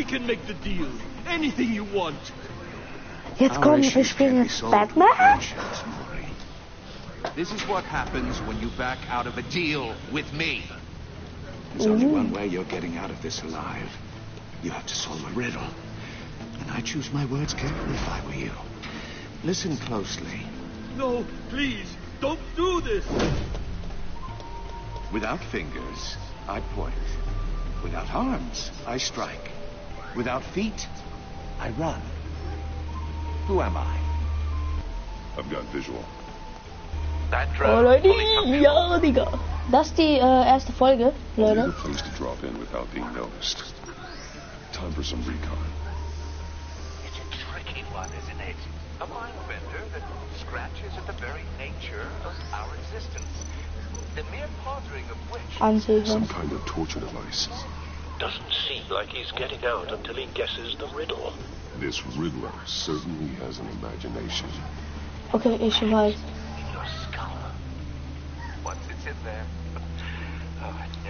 We can make the deal. Anything you want. Jetzt kommen wir spielen jetzt Batman. This is what happens when you back out of a deal with me. There's only one way you're getting out of this alive. You have to solve a riddle. And I choose my words carefully if I were you. Listen closely. No, please, don't do this. Without fingers, I point. Without arms, I strike. Without feet, I run. Who am I? I've got visual. Oh Leute, ja Digga. Das ist die erste Folge, Leute. The place to drop in without being noticed. Time for some recon. It's a tricky one, isn't it? A mind bender that scratches at the very nature of our existence. The mere pondering of which... Some kind of torture device. Doesn't seem like he's getting out until he guesses the riddle. This Riddler certainly has an imagination. Okay, ich weiß. In your skull. Once it's in there...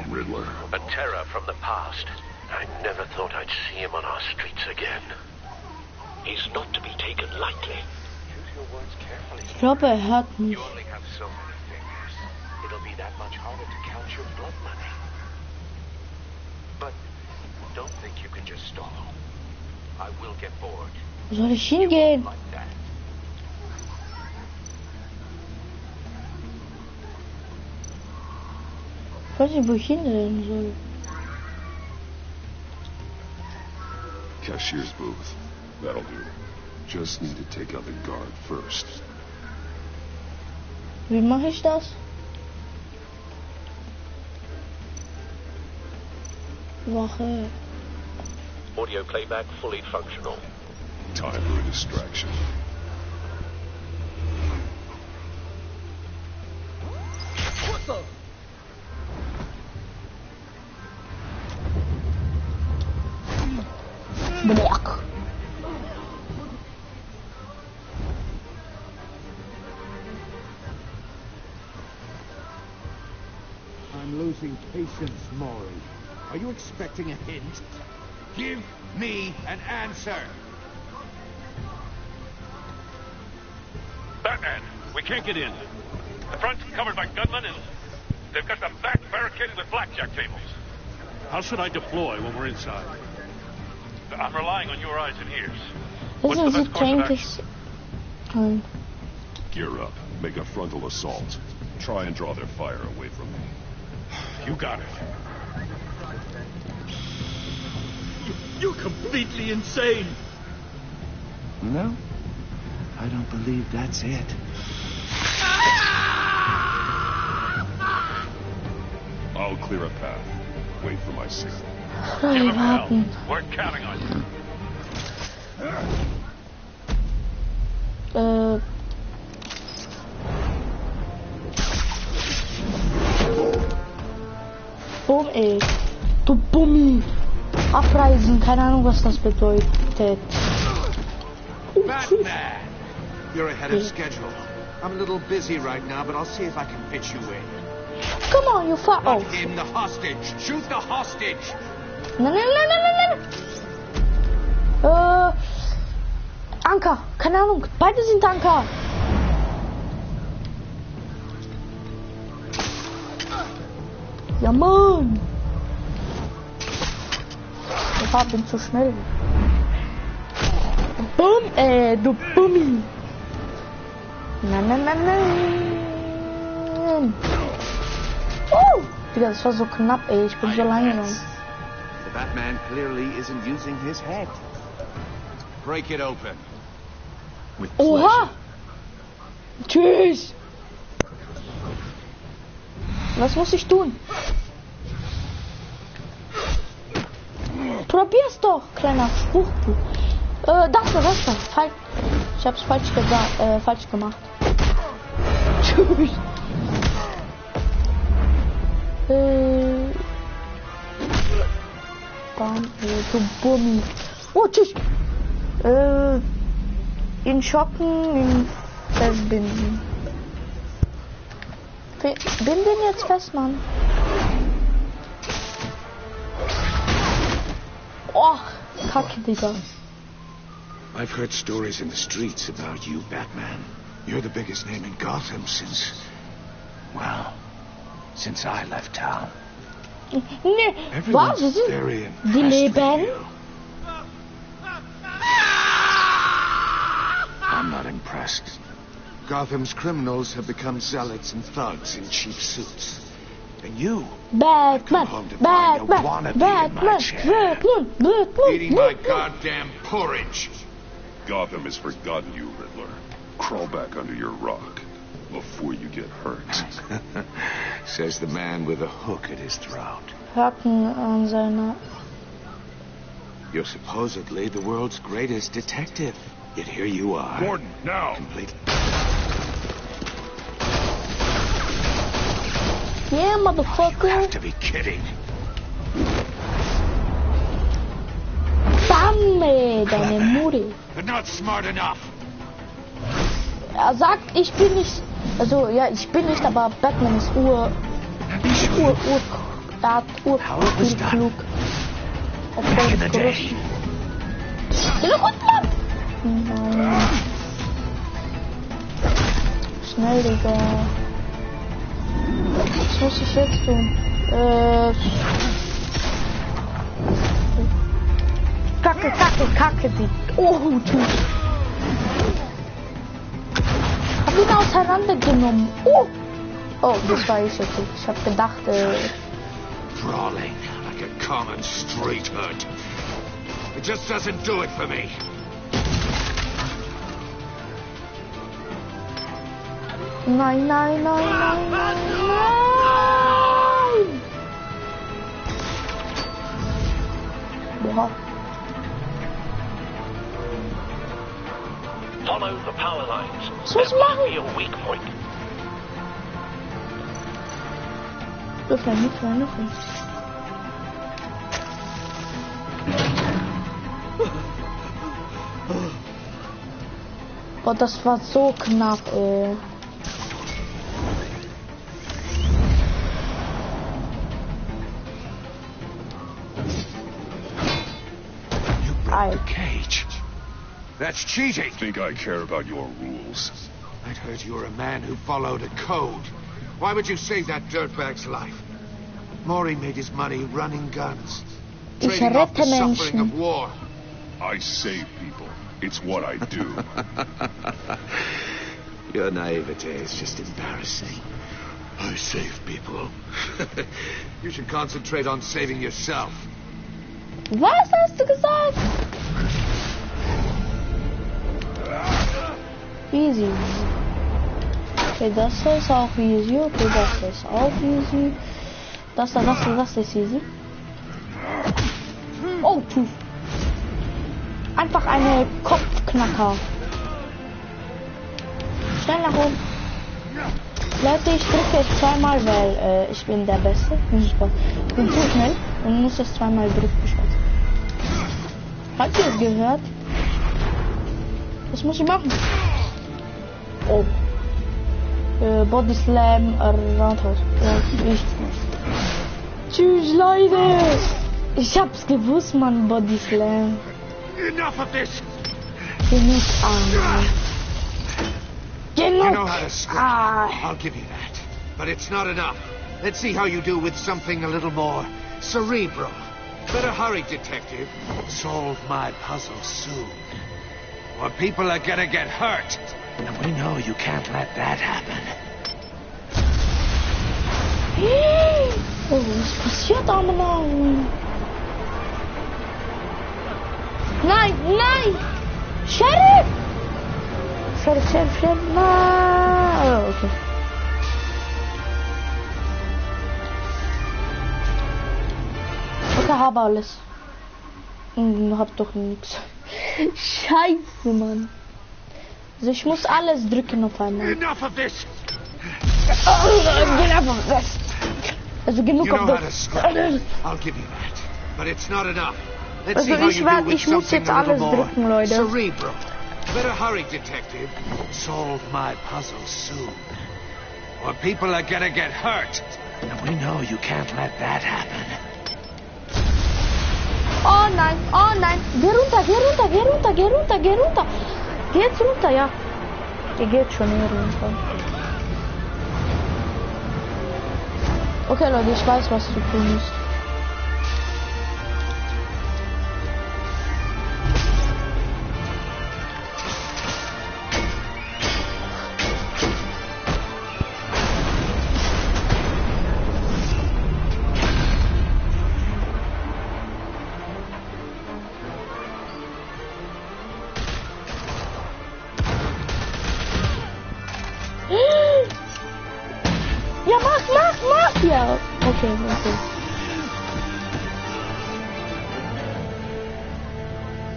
Riddler. A terror from the past. I never thought I'd see him on our streets again. He's not to be taken lightly. Use your words carefully. Ich glaube, hört mich. You only have so many fingers. It'll be that much harder to count your blood money. But don't think you can just stall. I will get bored. Wo soll ich hingehen? Like that. Ich weiß nicht, wo ich hingehen soll. Cashier's booth. That'll do. Just need to take out the guard first. Wie mache ich das? Wache. Audio playback fully functional. Time for a distraction. What the? Black. I'm losing patience, Maury. Are you expecting a hint? Give me an answer. Batman, we can't get in. The front's covered by gunmen and they've got the back barricaded with blackjack tables. How should I deploy when we're inside? I'm relying on your eyes and ears. What's the best course of action? Gear up. Make a frontal assault. Try and draw their fire away from me. You got it. You're completely insane. No, I don't believe that's it. I'll clear a path. Wait for my signal. Give him hell. We're counting on you. Boom, ey. Du Bummi. Abreisen, keine Ahnung, was das bedeutet. Batman! You're ahead of schedule. I'm a little busy right now, but I'll see if I can fit you in. Come on, you fuck. Not him, the hostage. Shoot the hostage. Nein. Anker, keine Ahnung. Beide sind Anker. Ja, Mann. Ich bin zu schnell. Boom, du Bummi. Nein. Digga, das war so knapp, ey. Ich bin so langsam. The Batman clearly isn't using his head. Break it open. With Oha! Tschüss! Was muss ich tun? Probier's doch, kleiner Spruchbuch. Das da. Ich hab's falsch gesagt, falsch gemacht. Tschüss. Bam, du Bummi. Oh, tschüss. Ihn schocken, ihn festbinden. Binden jetzt fest, Mann. Oh, Kacke, Digga. I've heard stories in the streets about you, Batman. You're the biggest name in Gotham since I left town. Nee, was? Everyone's very Die impressed with leben? you. I'm not impressed. Gotham's criminals have become zealots and thugs in cheap suits. And you, Batman, home to find a Batman, wannabe in Batman, my chair. Batman, Batman, eating my goddamn porridge. Gotham has forgotten you, Riddler. Crawl back under your rock before you get hurt. Says the man with a hook at his throat. Haken an seiner... You're supposedly the world's greatest detective. Yet here you are. Gordon, now! Completely. Yeah, You motherfucker. have to be kidding. Damme, deine Mutti. But not smart enough. Er sagt, ich bin nicht... Also, ja, ich bin nicht, aber Batman ist er hat viel klug. Er Back in the ist day. Geh gut, Mann! Nein. Schnell, Digga. Was muss ich jetzt tun? Kacke, die. Oh, tschüss. Hab ihn auseinandergenommen. Oh, das war ich jetzt. Ich hab gedacht, Brawling like a common street hood. It just doesn't do it for me. Nein. Boah. Follow the power lines. Was muss ich There must machen? be a weak point. Öffnen. Oh, das war so knapp, ey. You broke the cage. That's cheating. Think I care about your rules? I'd heard you were a man who followed a code. Why would you save that dirtbag's life? Maury made his money running guns. Ich Trading off the rette suffering of Menschen. war. I save people. It's what I do. Your naivete is just embarrassing. I save people. You should concentrate on saving yourself. Was hast du gesagt? Easy. Okay, das ist auch easy. Okay, das ist auch easy. Das ist easy. Oh, puh. Einfach eine Kopfknacker. Schnell nach oben. Leute, ich drücke jetzt zweimal, weil ich bin der Beste. Ich bin zu schnell und muss es zweimal drücken. Habt ihr es gehört? Was muss ich machen? Oh. Body Slam, Roundhouse. Ja, nicht. Tschüss, Leute. Ich hab's gewusst, Mann, Body Slam. Enough of this. Genug an. You Genug. know how to script. I'll give you that. But it's not enough. Let's see how you do with something a little more cerebral. Better hurry, detective. Solve my puzzle soon. Or people are gonna get hurt. And we know you can't let that happen. Oh, was passiert da genau? Nein! Sheriff! Sheriff, nein! Oh, okay. Okay, habe alles. Hab doch nichts. Scheiße, Mann. Also ich muss alles drücken auf einmal. Enough of this. Also genug You know auf how to das. script. I'll give you that. But it's not enough. Let's see Also how you do with ich muss something jetzt a little alles more drücken, Leute. cerebral. Better hurry, detective. Solve my puzzle soon. Or people are gonna get hurt. And we know you can't let that happen. Oh nein, oh nein. Geh runter, geh runter, geh runter, geh runter, geh runter. Geh jetzt runter, ja. Ihr geht schon hier runter. Okay, Leute, ich weiß, was zu tun ist. Ja, mach! Ja, okay.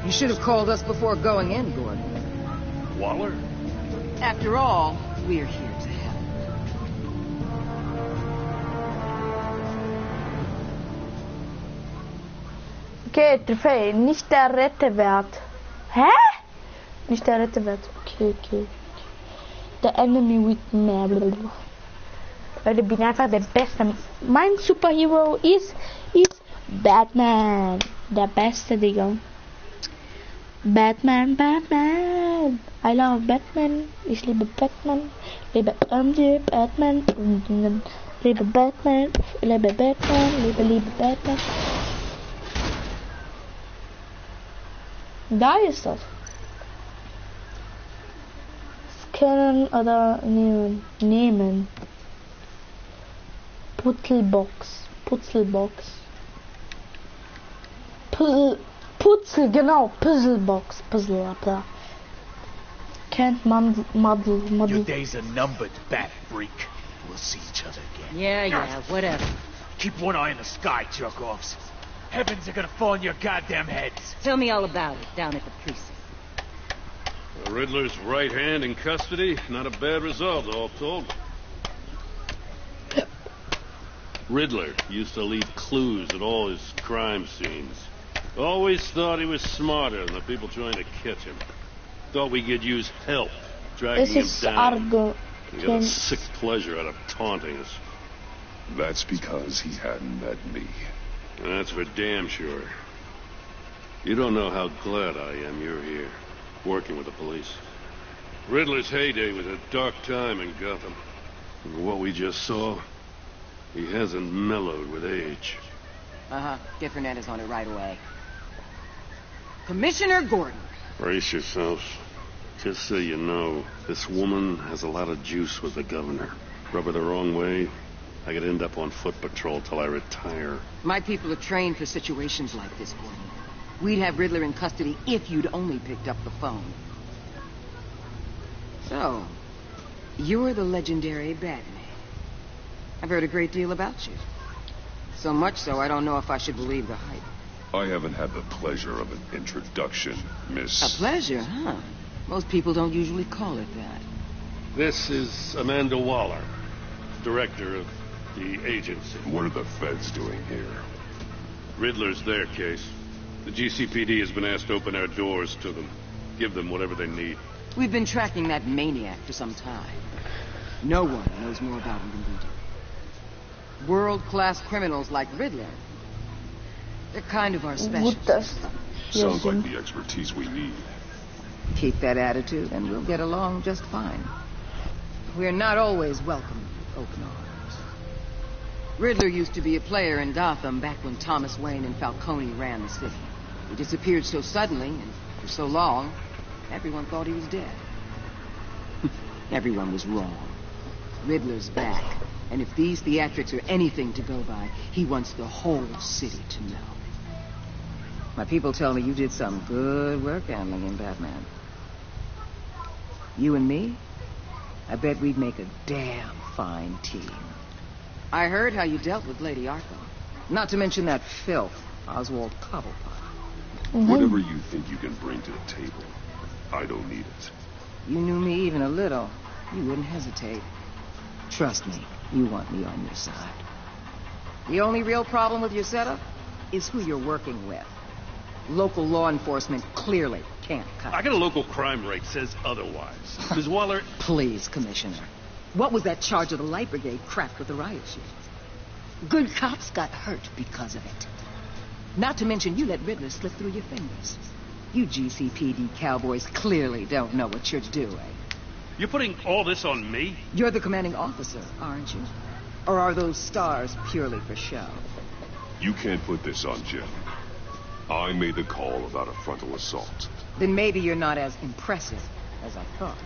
You should have called us before going in, Gordon. Waller? After all, we're here to help. Okay, Trophäe, nicht der Rettewert. Hä? Nicht der Rettewert. Okay. The enemy with me. Leute, ich bin einfach der Beste. Mein Superhero ist Batman. Der Beste, Digga. Batman. I love Batman. Ich liebe Batman. Liebe Batman. Liebe Batman. Liebe Batman. Da ist das. Scannen oder nehmen. Putzelbox. Puzzlebox. Puzzle. Can't muddle. Your days are numbered, bat freak. We'll see each other again. Yeah, whatever. Keep one eye in the sky, jerk-offs. Heavens are gonna fall on your goddamn heads. Tell me all about it down at the precinct. The Riddler's right hand in custody. Not a bad result, all told. Riddler used to leave clues at all his crime scenes. Always thought he was smarter than the people trying to catch him. Thought we could use help dragging him down. He got a sick pleasure out of taunting us. That's because he hadn't met me. That's for damn sure. You don't know how glad I am you're here, working with the police. Riddler's heyday was a dark time in Gotham. And what we just saw, he hasn't mellowed with age. Get Fernandez on it right away. Commissioner Gordon. Brace yourselves. Just so you know, this woman has a lot of juice with the governor. Rub her the wrong way, I could end up on foot patrol till I retire. My people are trained for situations like this, Gordon. We'd have Riddler in custody if you'd only picked up the phone. So, you're the legendary Batman. I've heard a great deal about you. So much so, I don't know if I should believe the hype. I haven't had the pleasure of an introduction, Miss... A pleasure, huh? Most people don't usually call it that. This is Amanda Waller, director of the agency. What are the feds doing here? Riddler's their case. The GCPD has been asked to open our doors to them. Give them whatever they need. We've been tracking that maniac for some time. No one knows more about him than we do. World-class criminals like Riddler. They're kind of our specialty. Sounds like the expertise we need. Keep that attitude and we'll get along just fine. We're not always welcome with open arms. Riddler used to be a player in Gotham back when Thomas Wayne and Falcone ran the city. He disappeared so suddenly and for so long, everyone thought he was dead. Everyone was wrong. Riddler's back. And if these theatrics are anything to go by, he wants the whole city to know. My people tell me you did some good work handling in Batman. You and me? I bet we'd make a damn fine team. I heard how you dealt with Lady Arkham. Not to mention that filth, Oswald Cobblepot. Whatever you think you can bring to the table, I don't need it. You knew me even a little, you wouldn't hesitate. Trust me, you want me on your side. The only real problem with your setup is who you're working with. Local law enforcement clearly can't cut it. I got a local crime rate says otherwise. Ms. Waller... Please, Commissioner. What was that charge of the Light Brigade cracked with the riot shields? Good cops got hurt because of it. Not to mention you let Riddler slip through your fingers. You GCPD cowboys clearly don't know what you're doing. You're putting all this on me? You're the commanding officer, aren't you? Or are those stars purely for show? You can't put this on Jim. I made the call about a frontal assault. Then maybe you're not as impressive as I thought.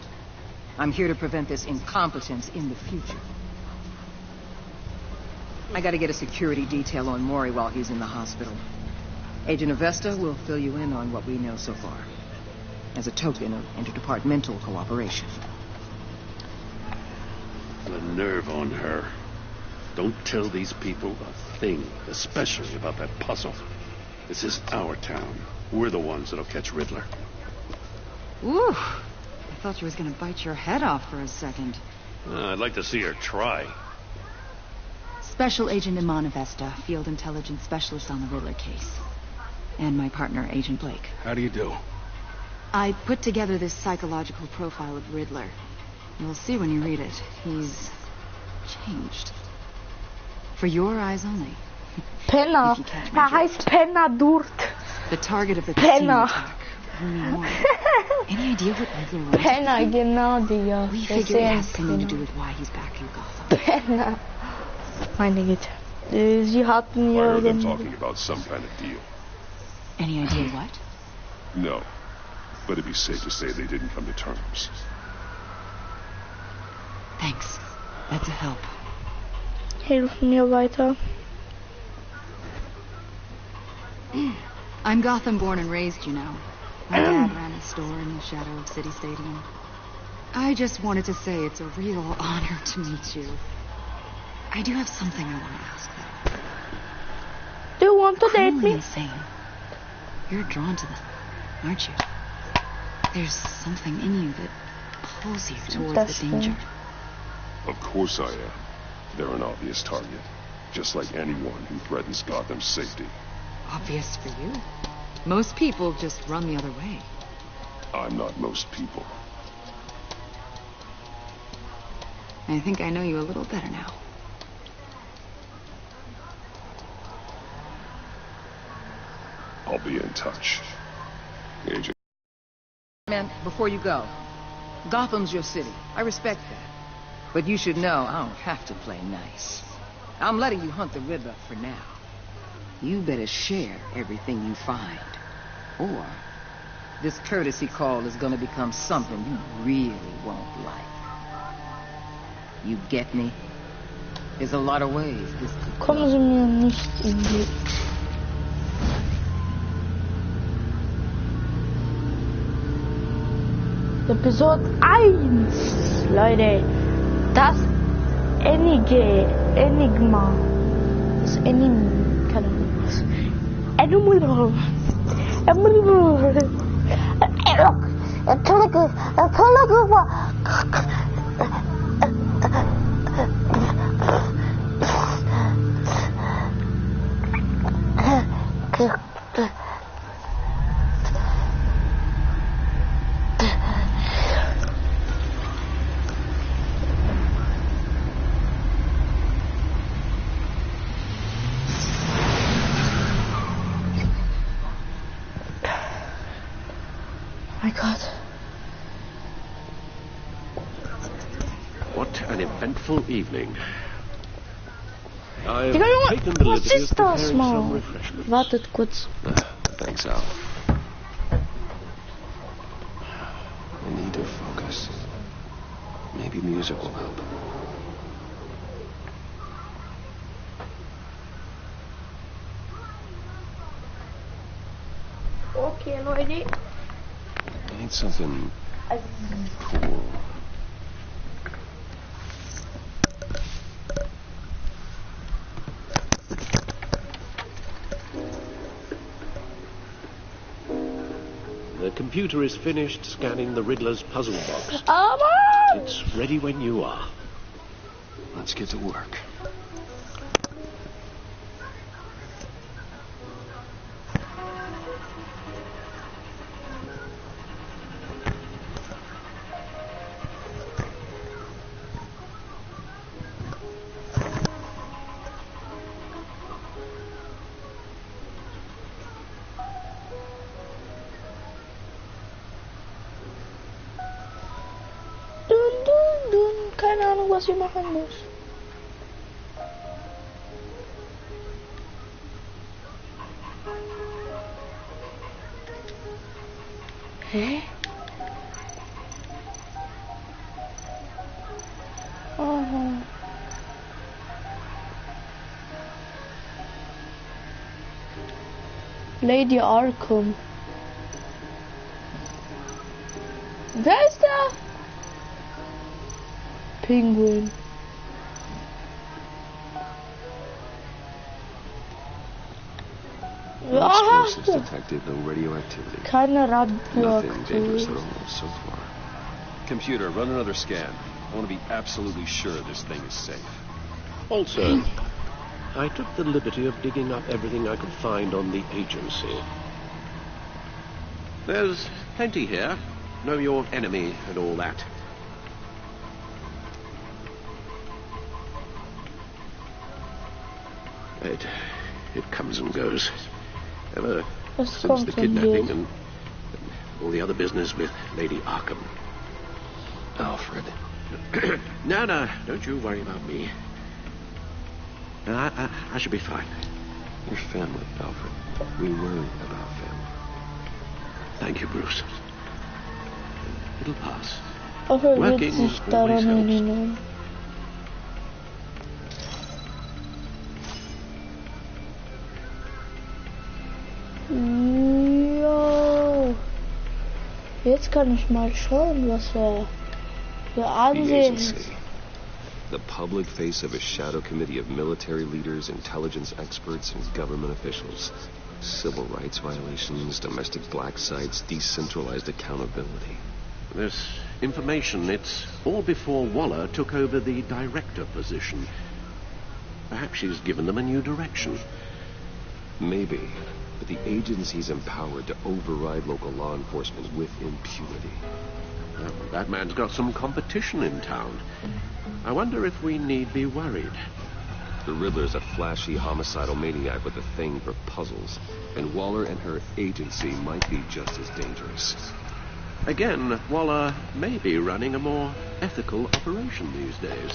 I'm here to prevent this incompetence in the future. I gotta get a security detail on Maury while he's in the hospital. Agent Avesta will fill you in on what we know so far, as a token of interdepartmental cooperation. The nerve on her. Don't tell these people a thing, especially about that puzzle. This is our town. We're the ones that'll catch Riddler. Ooh, I thought she was gonna bite your head off for a second. I'd like to see her try. Special Agent Iman Avesta, Field Intelligence Specialist on the Riddler case. And my partner, Agent Blake. How do you do? I put together this psychological profile of Riddler. You'll see when you read it. He's changed. For your eyes only. Penner. Heißt Penner dort. The target of the Penner. attack. Any idea what Riddler wants? Penner, genau die, ja. We figure it has something to do with why he's back in Gotham. Penner. Meine Güte. Sie hatten I ja heard them den... talking about some kind of deal. Any idea what? No. But it'd be safe to say they didn't come to terms. Thanks. That's a help. Hilf mir weiter. I'm Gotham born and raised, you know. My dad ran a store in the shadow of City Stadium. I just wanted to say it's a real honor to meet you. I do have something I want to ask, though. Do you want to date me? Insane. You're drawn to them, aren't you? There's something in you that pulls you towards the danger. Of course I am. They're an obvious target. Just like anyone who threatens Gotham's safety. Obvious for you. Most people just run the other way. I'm not most people. I think I know you a little better now. I'll be in touch. Agent. Man, before you go, Gotham's your city. I respect that. But you should know I don't have to play nice. I'm letting you hunt the Riddler for now. You better share everything you find. Or this courtesy call is gonna become something you really won't like. You get me? There's a lot of ways this could go. Kommen Sie mir nicht in die... Episode 1, Leute. Das Enigma. Das keine Ahnung was. My God. What an eventful evening. I've Digga, Junge, taken the was liberty of ist das, preparing some Mann? refreshments. Wartet kurz. Thanks, Al. I need to focus. Maybe music will help. Okay, Leute. I need something cool. The computer is finished scanning the Riddler's puzzle box. Aber... It's ready when you are. Let's get to work. keine Ahnung, was ich machen muss. Hä? Aha. Lady Arkham. Wer ist der? Penguin. Detected no radioactivity. Keine Nothing dangerous at Radioaktivität. all so far. Computer, run another scan. I want to be absolutely sure this thing is safe. Also, I took the liberty of digging up everything I could find on the agency. There's plenty here. Know your enemy and all that. It comes and goes. Ever since the kidnapping and all the other business with Lady Arkham. Alfred. No, don't you worry about me. I should be fine. Your family, Alfred. We worry about family. Thank you, Bruce. It'll pass. Aber Working wird sich always daran helps. erinnern. Ja. Jetzt kann ich mal schauen, was er für The Ansehen agency. The public face of a shadow committee of military leaders, intelligence experts, and government officials. Civil rights violations, domestic black sites, decentralized accountability. This information, it's all before Waller took over the director position. Perhaps she's given them a new direction. Maybe, but the agency's empowered to override local law enforcement with impunity. Well, that man's got some competition in town. I wonder if we need be worried. The Riddler's a flashy, homicidal maniac with a thing for puzzles, and Waller and her agency might be just as dangerous. Again, Waller may be running a more ethical operation these days.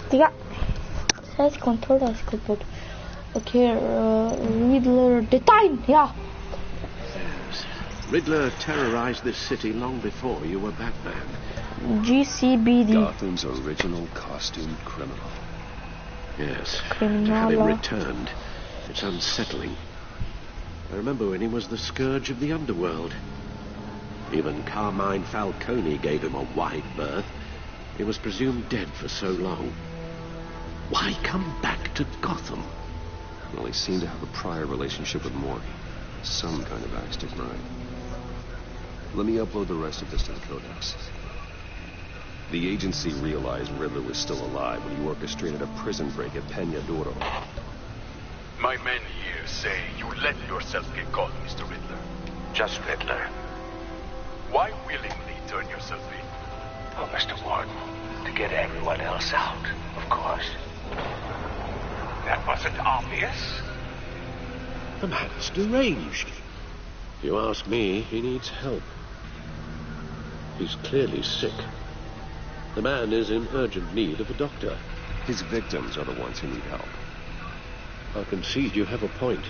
Digga, das heißt, Controller ist kaputt. Okay, Riddler, Detail, ja. Riddler terrorized this city long before you were Batman. GCBD. Gotham's original costume criminal. Yes, to have him Criminal. returned, it's unsettling. I remember when he was the scourge of the underworld. Even Carmine Falcone gave him a wide berth. He was presumed dead for so long. Why come back to Gotham? Well, he seemed to have a prior relationship with Morty. Some kind of axe to grind. Let me upload the rest of this to the Codex. The agency realized Riddler was still alive when he orchestrated a prison break at Peña Duro. My men here say you let yourself get caught, Mr. Riddler. Just Riddler. Why willingly turn yourself in? Oh, Mr. Warden, to get everyone else out, of course. That wasn't obvious. The man's deranged. If you ask me, he needs help. He's clearly sick. The man is in urgent need of a doctor. His victims are the ones who need help. I'll concede you have a point.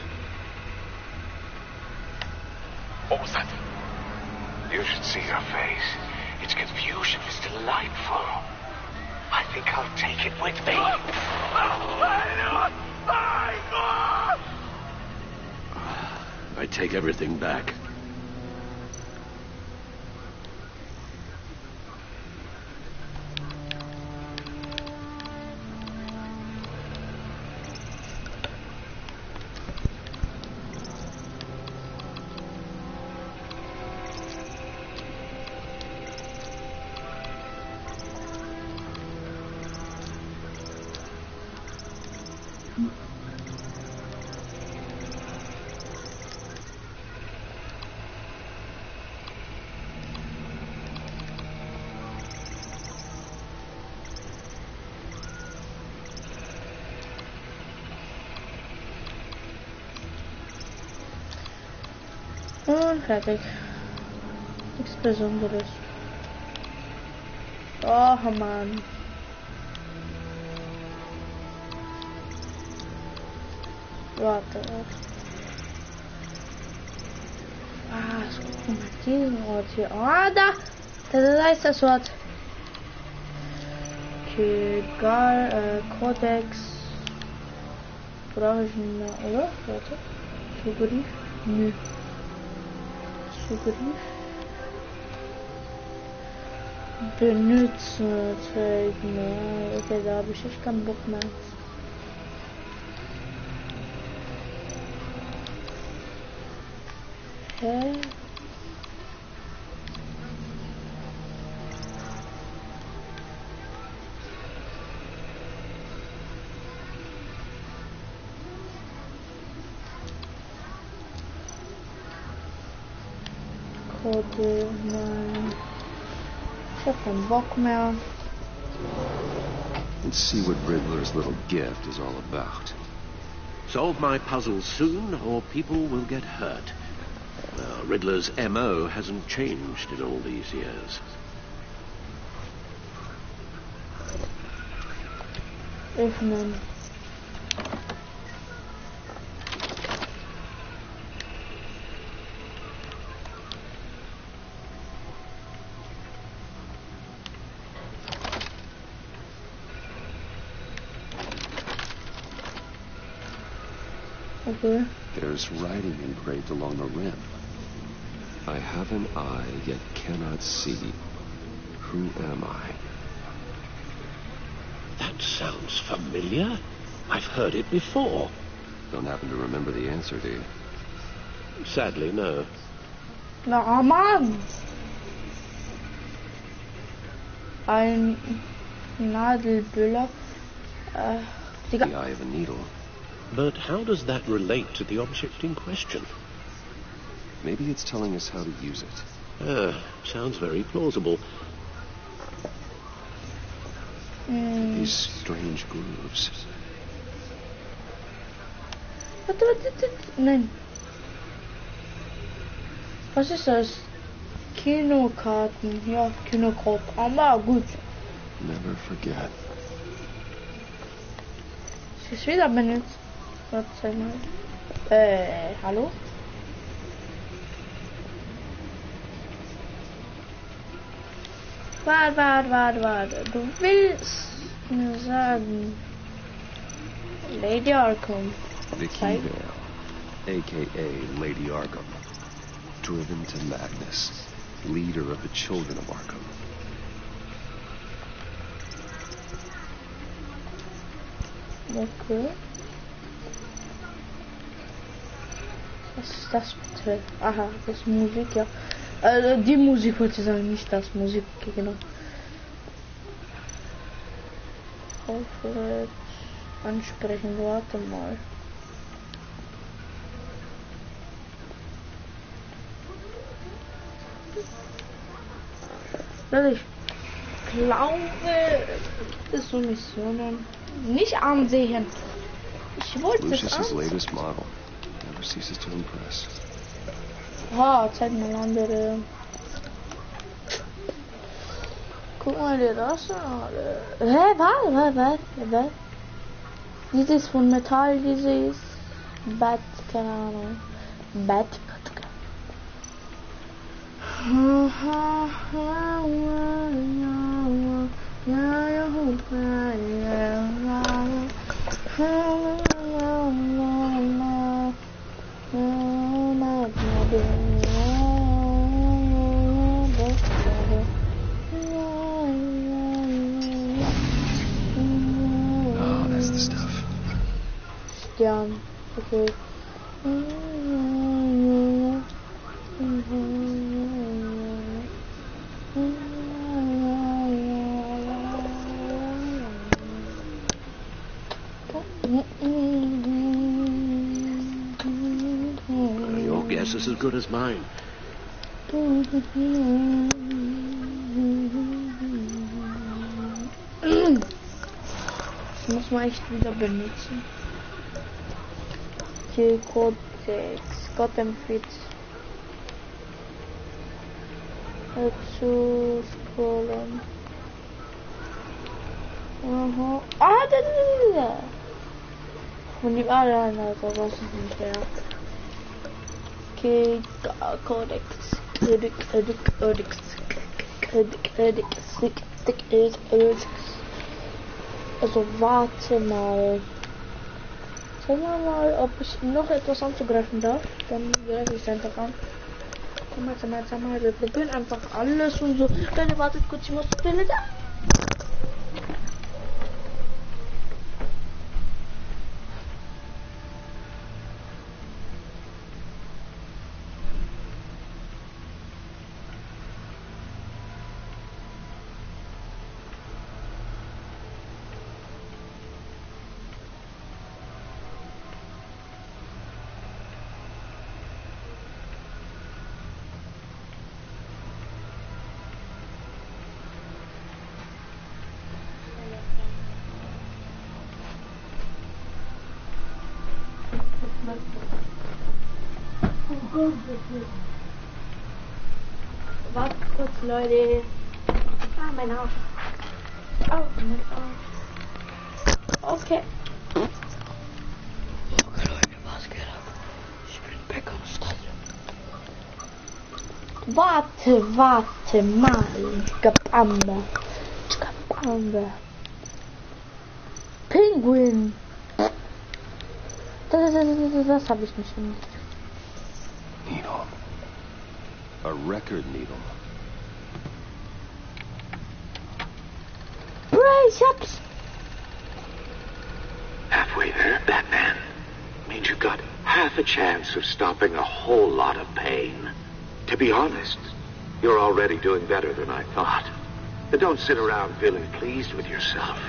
What was that? You should see her face. Its confusion is delightful. I think I'll take it with me. I take everything back. Und fertig. Nichts Besonderes. Oh Mann. Warte. Guck mal, diesen Ort hier. Da! Da ist das Wort. Okay, egal. Codex. Brauche ich nicht mehr, oder? Warte. Zugriff? Nö. Zugriff? Benutzen, zeigen. Okay, da habe ich echt keinen Bock mehr. Hä? Kode, nein. Ich hab keinen Bock mehr. Let's see what Riddler's little gift is all about. Solve my puzzles soon, or people will get hurt. Riddler's MO hasn't changed in all these years. Öffnen. Okay. There's writing engraved along the rim. I have an eye, yet cannot see. Who am I? That sounds familiar. I've heard it before. Don't happen to remember the answer, do you? Sadly, no. Na, Mann! Ein Nadelbüller. The eye of a needle. But how does that relate to the object in question? Maybe it's telling us how to use it. Sounds very plausible. These strange grooves. Warte. Nein. Was ist das? Kinokarten. Ja, Kinokarten. Aber gut. Never forget. Ich ist wieder benutzt. Warte mal. Hallo? Warte. Du willst mir sagen, Lady Arkham. Vicky Vale, a.k.a. Lady Arkham. Driven to madness. Leader of the children of Arkham. Okay. Was ist das bitte? Aha, das ist Musik, ja. Die Musik wollte ich sagen, nicht das Musik, genau. Alfred ansprechen, warte mal. Weil ich glaube, das ist so Missionen nicht ansehen. Ich wollte es Lucius's latest model. Never ceases to impress. Zeig mal andere. Guck mal dir das an. Was? Dieses von Metall, dieses Bett, keine Ahnung. Bett. Oh, that's the stuff. Stern. Okay. Your guess is as good as mine. Das muss man echt wieder benutzen. Okay, Codex. Gotham Fit. Zu scrollen. Aha. Da. Und die anderen, also was ist nicht der. Okay, Codex. Also warte mal. Schauen wir mal, ob ich noch etwas anzugreifen darf. Dann greife ich es einfach an. Sag mal, wir probieren einfach alles und so. Leute, wartet kurz, ich muss die Pille da. Warte kurz, Leute. Ah, mein Arsch. Oh, mein Arsch. Okay. Okay, Leute, was geht ab? Ich bin back on Stadion. Warte mal. Gabamba. Penguin. Das habe ich nicht gemacht. Needle. A record needle. Bray, ich hab's. Halfway there, Batman. Means you've got half a chance of stopping a whole lot of pain. To be honest, you're already doing better than I thought. But don't sit around feeling pleased with yourself.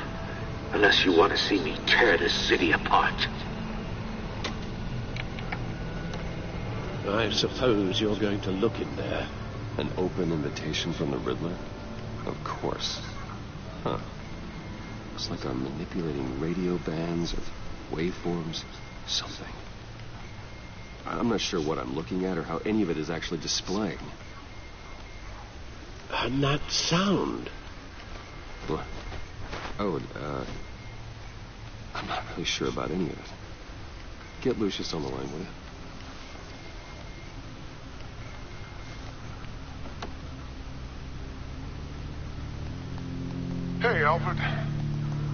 Unless you want to see me tear this city apart. I suppose you're going to look in there. An open invitation from the Riddler? Of course. Huh. Looks like I'm manipulating radio bands or waveforms. Something. I'm not sure what I'm looking at or how any of it is actually displaying. And that sound. What? Oh, I'm not really sure about any of it. Get Lucius on the line, will you? Hey, Alfred.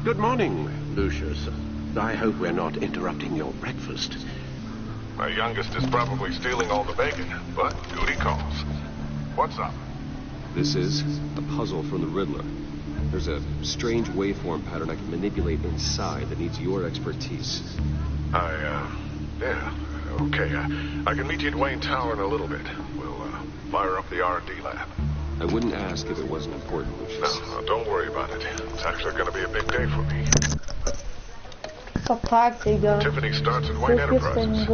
Good morning, Lucius. I hope we're not interrupting your breakfast. My youngest is probably stealing all the bacon, but duty calls. What's up? This is a puzzle from the Riddler. There's a strange waveform pattern I can manipulate inside that needs your expertise. Yeah, okay. I can meet you at Wayne Tower in a little bit. We'll, fire up the R&D lab. I wouldn't ask if it wasn't important, Lucius. No, don't worry about it. It's actually going to be a big day for me. Verpackt, Digga. Tiffany starts at Wayne Enterprises.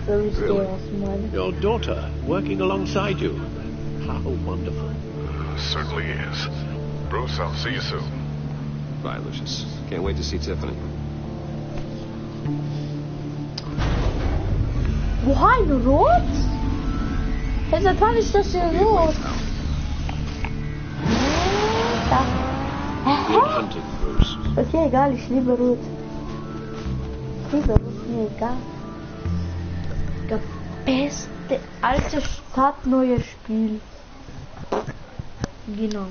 Really? Your daughter working alongside you. How wonderful. Certainly is. Bruce, I'll see you soon. Bye, Lucius. Can't wait to see Tiffany. Why rot? Seit wann ist das hier rot? Hunted, Bruce. Okay, egal, ich liebe rot. Ich liebe rot, mir egal. Das beste alte Stadt, neues Spiel. Genau.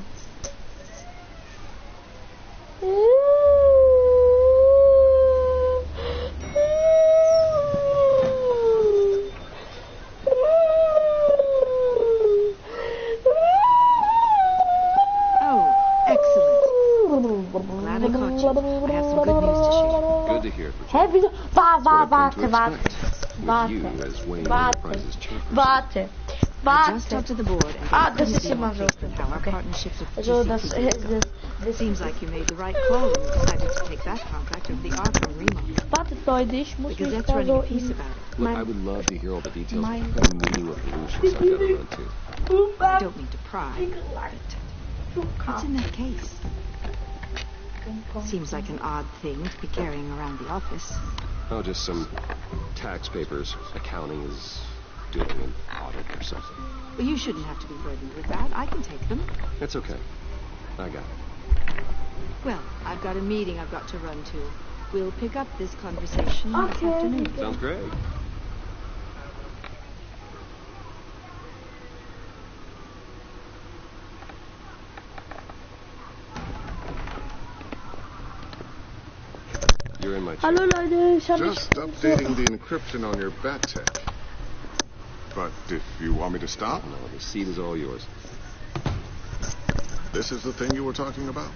Warte. Ah, das ist immer so. Okay. Also das seems like you made the right call when you decided to take that contract over the Arkham remodel. Wartet, Leute, ich muss mich da so in... Look, I would love to hear all the details of the meeting with Lucius I got around to. I don't mean to pry, but what's in that case? Seems like an odd thing to be carrying around the office. Oh, just some tax papers. Accounting is doing an audit or something. Well, you shouldn't have to be burdened with that. I can take them. It's okay. I got it. Well, I've got a meeting I've got to run to. We'll pick up this conversation this afternoon. Sounds great. You're in my chair. Hallo Leute, ich habe Just updating the encryption on your bat tech. But if you want me to stop, No, the seat is all yours. this is the thing you were talking about?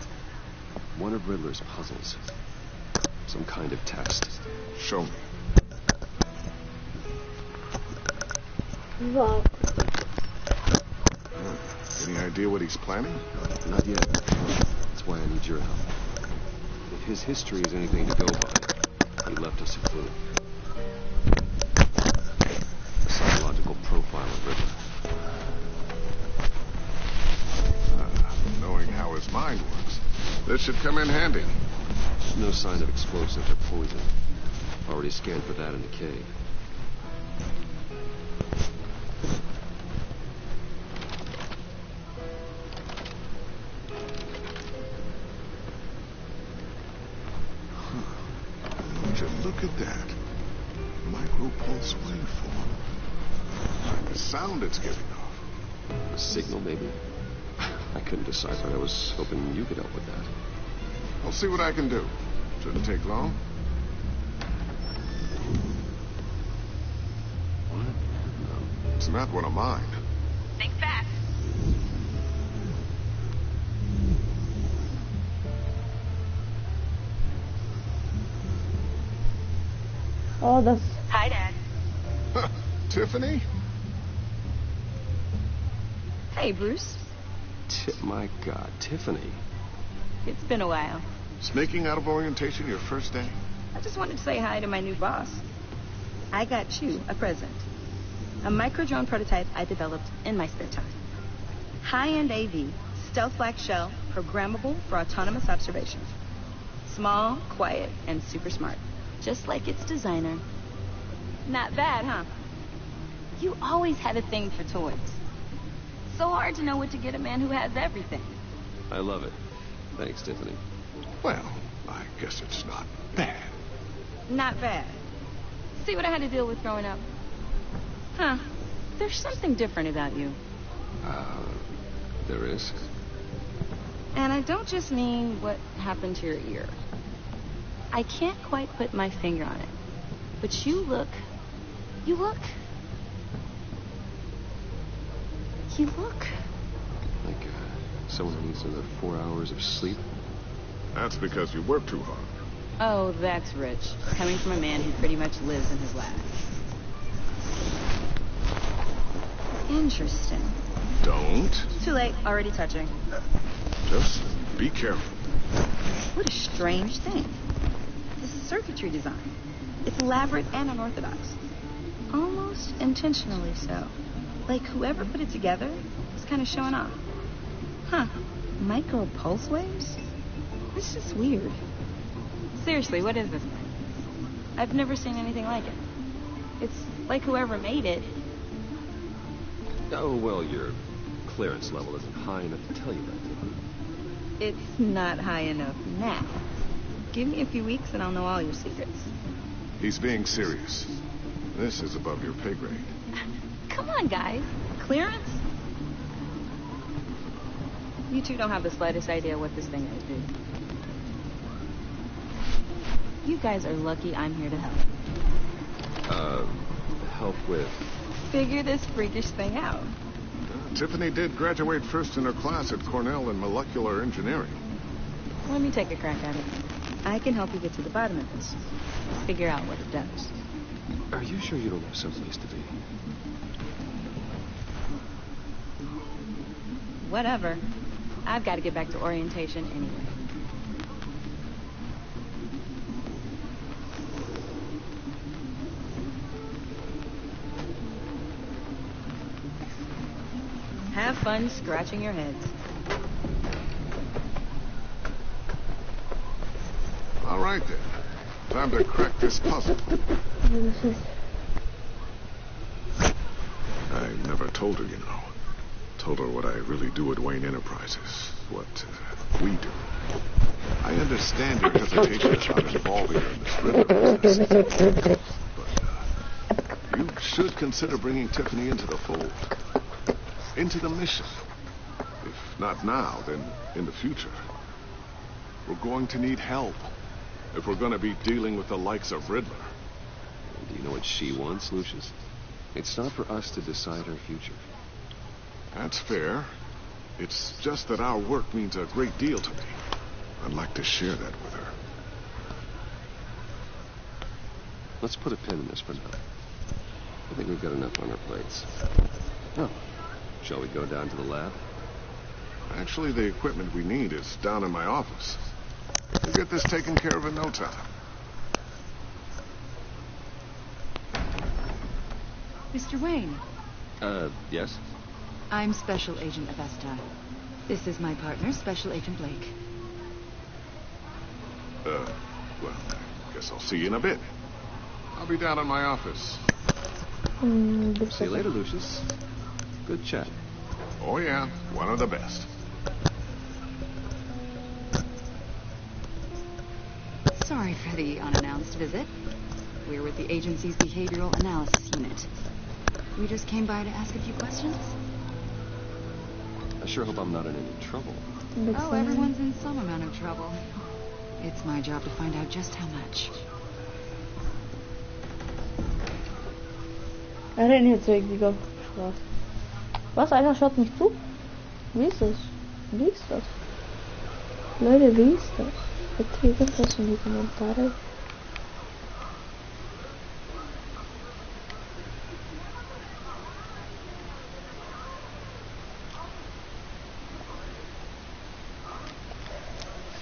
One of Riddler's puzzles. Some kind of test. Show me. Wow. Any idea what he's planning? Not yet. That's why I need your help. If his history is anything to go by, he left us a clue. A psychological profile of Riddler. Knowing how his mind works, this should come in handy. No sign of explosives or poison. Already scanned for that in the cave. Look at that. Micro-pulse waveform. The sound it's giving off. A signal, maybe? I couldn't decipher it. I was hoping you could help with that. I'll see what I can do. Shouldn't take long. What? No. It's not one of mine. Think fast. Oh, das. Hi, Dad. Tiffany? Hey, Bruce. My God, Tiffany. It's been a while. Sneaking out of orientation your first day? I just wanted to say hi to my new boss. I got you a present. A micro-drone prototype I developed in my spare time. High-end AV, stealth black shell, programmable for autonomous observation. Small, quiet, and super smart. Just like its designer. Not bad, huh? You always had a thing for toys. So hard to know what to get a man who has everything. I love it. Thanks, Tiffany. Well, I guess it's not bad. Not bad. See what I had to deal with growing up? Huh. There's something different about you. There is? And I don't just mean what happened to your ear. I can't quite put my finger on it. But you look... Like, someone who needs another 4 hours of sleep? That's because you work too hard. Oh, that's rich. Coming from a man who pretty much lives in his lab. Interesting. Don't. Too late. Already touching. Just be careful. What a strange thing. This is circuitry design. It's elaborate and unorthodox. Almost intentionally so. Like whoever put it together is kind of showing off. Huh. Micro pulse waves? This is weird. Seriously, what is this thing? I've never seen anything like it. It's like whoever made it. Oh, well, your clearance level isn't high enough to tell you that, Tiffany. It's not high enough now. Give me a few weeks and I'll know all your secrets. He's being serious. This is above your pay grade. Come on, guys. Clearance? You two don't have the slightest idea what this thing might do. You guys are lucky I'm here to help. Help with? Figure this freakish thing out. Tiffany did graduate first in her class at Cornell in molecular engineering. Let me take a crack at it. I can help you get to the bottom of this. Figure out what it does. Are you sure you don't have someplace to be? Whatever. I've got to get back to orientation anyway. Have fun scratching your heads. All right, then. Time to crack this puzzle. I never told her, you know. Told her what I really do at Wayne Enterprises. What we do. I understand your hesitation about involving her in this Riddler business. But you should consider bringing Tiffany into the fold. Into the mission. If not now, then in the future. We're going to need help. If we're going to be dealing with the likes of Riddler. Do you know what she wants, Lucius? It's not for us to decide her future. That's fair. It's just that our work means a great deal to me. I'd like to share that with her. Let's put a pin in this for now. I think we've got enough on our plates. Oh, shall we go down to the lab? Actually, the equipment we need is down in my office. We'll get this taken care of in no time. Mr. Wayne. Yes? I'm Special Agent Avesta. This is my partner, Special Agent Blake. Well, I guess I'll see you in a bit. I'll be down in my office. See you later, Lucius. Good chat. Oh, yeah. One of the best. Sorry for the unannounced visit. We're with the agency's behavioral analysis unit. We just came by to ask a few questions. I sure hope I'm not in any trouble. Oh, everyone's in some amount of trouble. It's my job to find out just how much. Er rennt jetzt weg, Digga. Spaß. Was? Einer schaut mich zu? Wie ist das? Wie ist das? Leute, wie ist das? Bitte irgendwas in die Kommentare.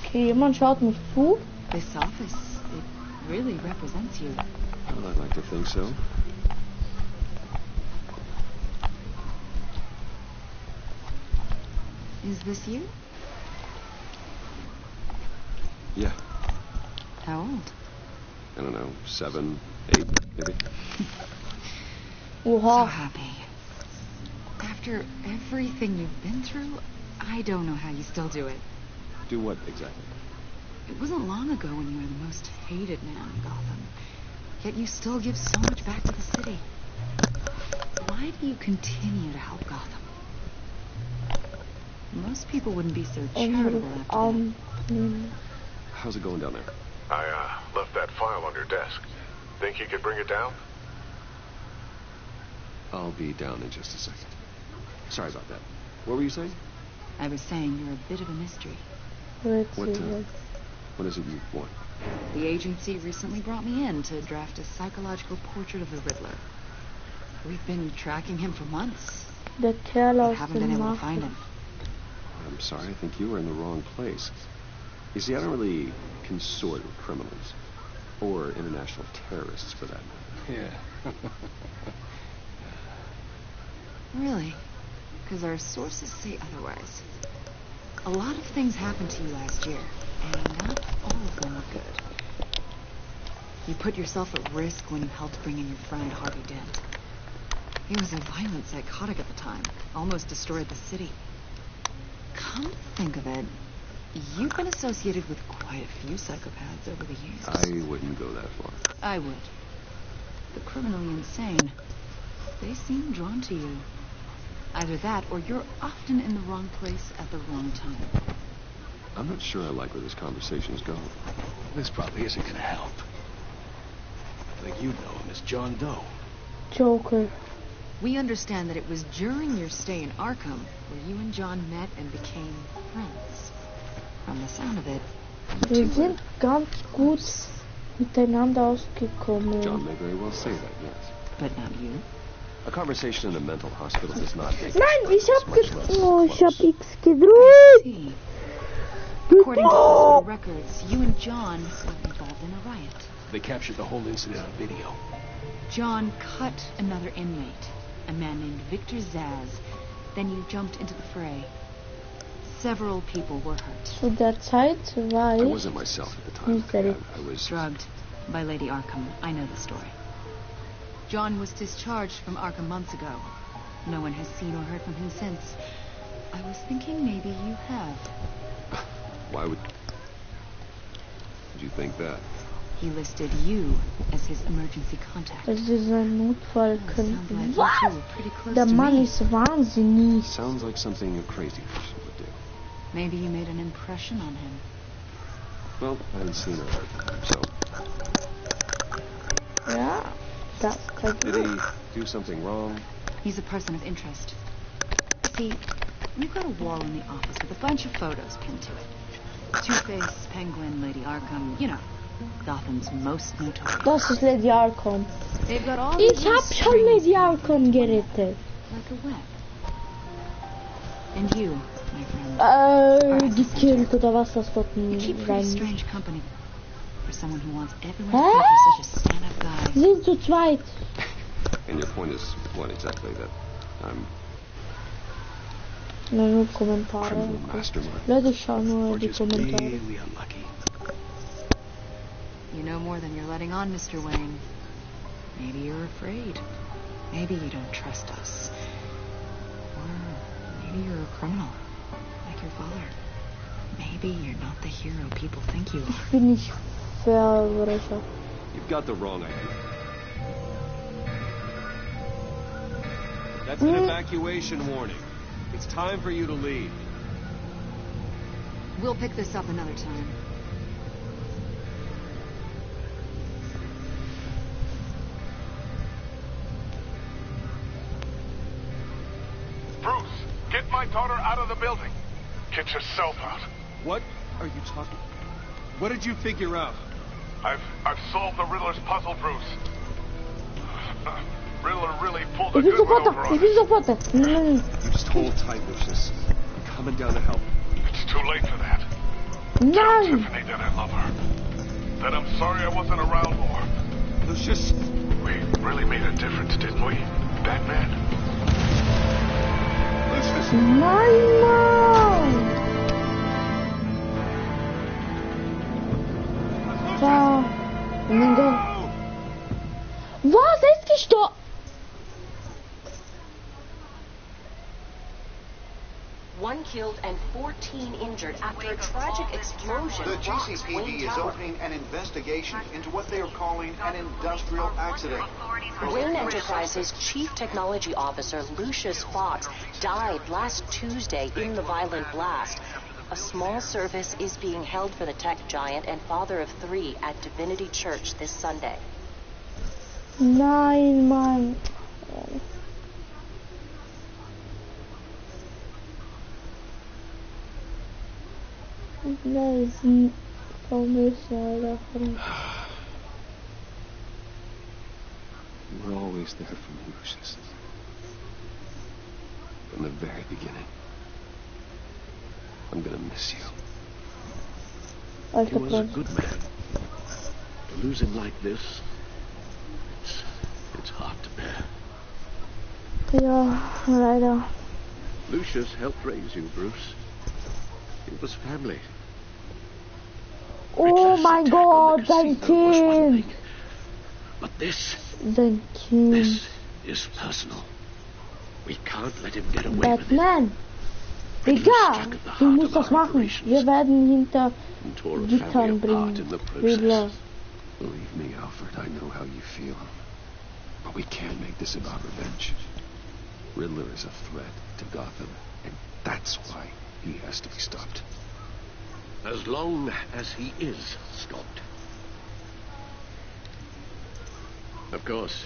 Okay, jemand schaut mich zu. This office, it really represents you. Well, I'd like to think so. Is this you? Yeah. How old? I don't know, 7, 8, maybe. So happy. After everything you've been through, I don't know how you still do it. Do what exactly? It wasn't long ago when you were the most hated man in Gotham. Yet you still give so much back to the city. Why do you continue to help Gotham? Most people wouldn't be so charitable after that. How's it going down there? I left that file on your desk. Think you could bring it down? I'll be down in just a second. Sorry about that. What were you saying? I was saying you're a bit of a mystery. What is it you want? The agency recently brought me in to draft a psychological portrait of the Riddler. We've been tracking him for months. The Kerl aus haven't been dem able to find him. I'm sorry, I think you were in the wrong place. You see, I don't really consort with criminals. Or international terrorists, for that matter. Yeah. Really? Because our sources say otherwise. A lot of things happened to you last year, and not all of them were good. You put yourself at risk when you helped bring in your friend Harvey Dent. He was a violent psychotic at the time, almost destroyed the city. Come to think of it, you've been associated with quite a few psychopaths over the years. I wouldn't go that far. I would. The criminally insane, they seem drawn to you. Either that, or you're often in the wrong place at the wrong time. I'm not sure I like where this conversation is going. This probably isn't gonna help. I think you know him as John Doe. Joker. We understand that it was during your stay in Arkham where you and John met and became friends. From the sound of it, Wir sind ganz gut miteinander ausgekommen. John may very well say that, yes. But not you. A conversation in a mental hospital does not make Nein, ich hab much less X gedrückt. See. According to hospital records, you and John were involved in a riot. They captured the whole incident on video. John cut another inmate, a man named Victor Zaz. Then you jumped into the fray. Several people were hurt. Zu der Zeit war I ich wasn't myself at the time. I was drugged by Lady Arkham. I know the story. John was discharged from Arkham months ago. No one has seen or heard from him since. I was thinking maybe you have. Why would you think that? He listed you as his emergency contact. Es ist ein Notfall. Sounds like Was? you two were pretty close Der to Mann me. ist wahnsinnig. Sounds like something a crazy person would do. Maybe you made an impression on him. Well, I haven't seen or heard from him, so... Ja, das kann Did he do something wrong? He's a person of interest. See, we've got a wall in the office with a bunch of photos pinned to it. Two-Face, Penguin, Lady Arkham, you know, Gotham's most notorious. Das ist Lady Arkham. They've got all Ich these hab schon strings Lady Arkham gerettet. like a web. And you, my friend, Gekillt oder was das dort you keep pretty sein. strange company for someone who wants everyone to think you're such a stand-up guy. Sind zu zweit. And your point is what exactly? That I'm Nur Kommentare. criminal mastermind. Leute, ich schau nur Or die just Kommentare. really unlucky. You know more than you're letting on, Mr. Wayne. Maybe you're afraid. Maybe you don't trust us. Or maybe you're a criminal, like your father. Maybe you're not the hero people think you are. Bin ich Verbrecher. You've got the wrong idea. That's an evacuation warning. It's time for you to leave. We'll pick this up another time. Bruce, get my daughter out of the building. Get yourself out. What are you talking? What did you figure out? I've solved the Riddler's puzzle, Bruce. Riddler really pulled a Ich bin good one sofort over da. on Ich bin us. sofort da. You just hold tight, Lucius. I'm coming down to help. It's too late for that. Tell Nein. Tiffany that I love her. That I'm sorry I wasn't around more. Lucius. We really made a difference, didn't we, Batman? Lucius. Nein, Mann. Da. Oh mein Gott. Was? Er ist gestorben. One killed and 14 injured after a tragic explosion. The rocks GCPD Wayne is Tower. opening an investigation into what they are calling an industrial accident. Wayne Enterprises Chief Technology Officer Lucius Fox died last Tuesday in the violent blast. A small service is being held for the tech giant and father of 3 at Divinity Church this Sunday. Nein, Mann. Da ist ein Kommissar davon. You were always there for me, Lucius. From the very beginning. I'm gonna miss you. He was a good man. To lose him like this, it's hard to bear. Ja, leider. Lucius helped raise you, Bruce. It was family. Oh mein Gott, sein Kind. But this Kind. is personal. We can't let him get away with it. Batman. Egal, du musst das machen. Wir werden ihn hinter Gittern bringen. Riddler. Believe me, Alfred, I know how you feel. But we can't make this about revenge. Riddler is a threat to Gotham, and that's why he has to be stopped. As long as he is stopped. Of course,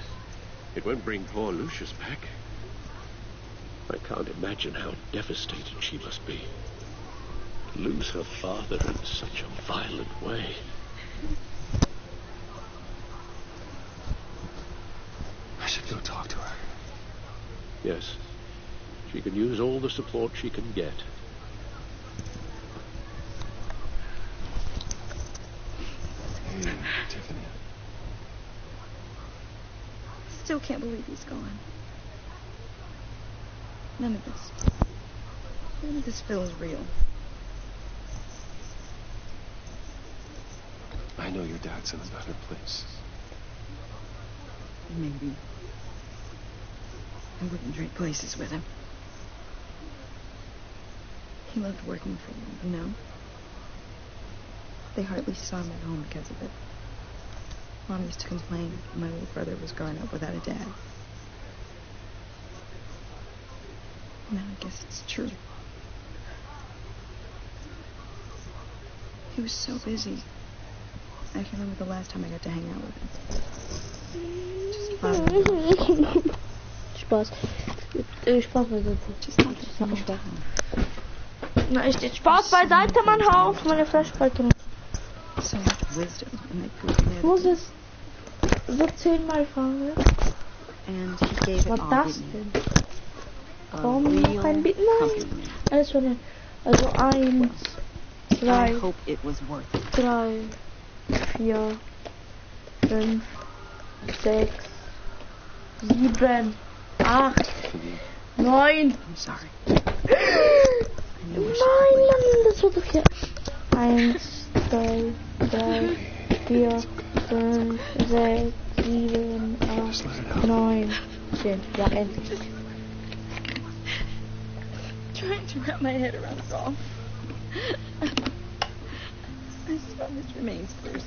it won't bring poor Lucius back. I can't imagine how devastated she must be. To lose her father in such a violent way. I should go talk to her. Yes, she can use all the support she can get. Hey, Tiffany. Still can't believe he's gone. None of this feels real. I know your dad's in a better place. Maybe. I wouldn't trade places with him. He loved working for you, you know? They hardly saw him at home because of it. Mom used to complain my little brother was growing up without a dad. Now I guess it's true. He was so busy. I can remember the last time I got to hang out with him. Spaß. Spaß beiseite. Spaß. Na, ich den Spaß beiseite, Mann, hör auf, meine Flashball. So much wisdom and they Ich muss es so 10-mal fahren, ne? And he gave Was it all das to me. denn? Warum noch ein Bit? Nein. Alles schon. Also 1, 2, I hope it was worth it. 3, 4, 5, 6, 7, 8, 9. I'm sorry. Nein, Mann, das war doch hier. 1, 2, 3, 4, 5, 6, 7, 8, 9, 10. Ja, endlich. Trying to wrap my head around it all. I saw his remains first.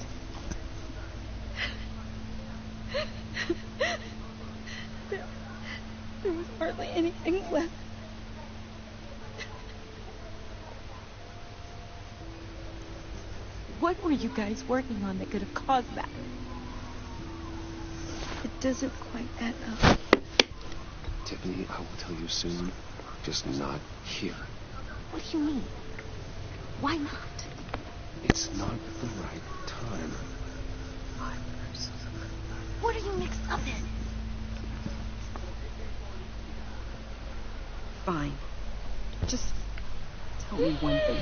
There was hardly anything left. What were you guys working on that could have caused that? It doesn't quite add up. Tiffany, I will tell you soon. Just not here. What do you mean? Why not? It's not the right time. What are you mixed up in? Fine. Just tell me one thing.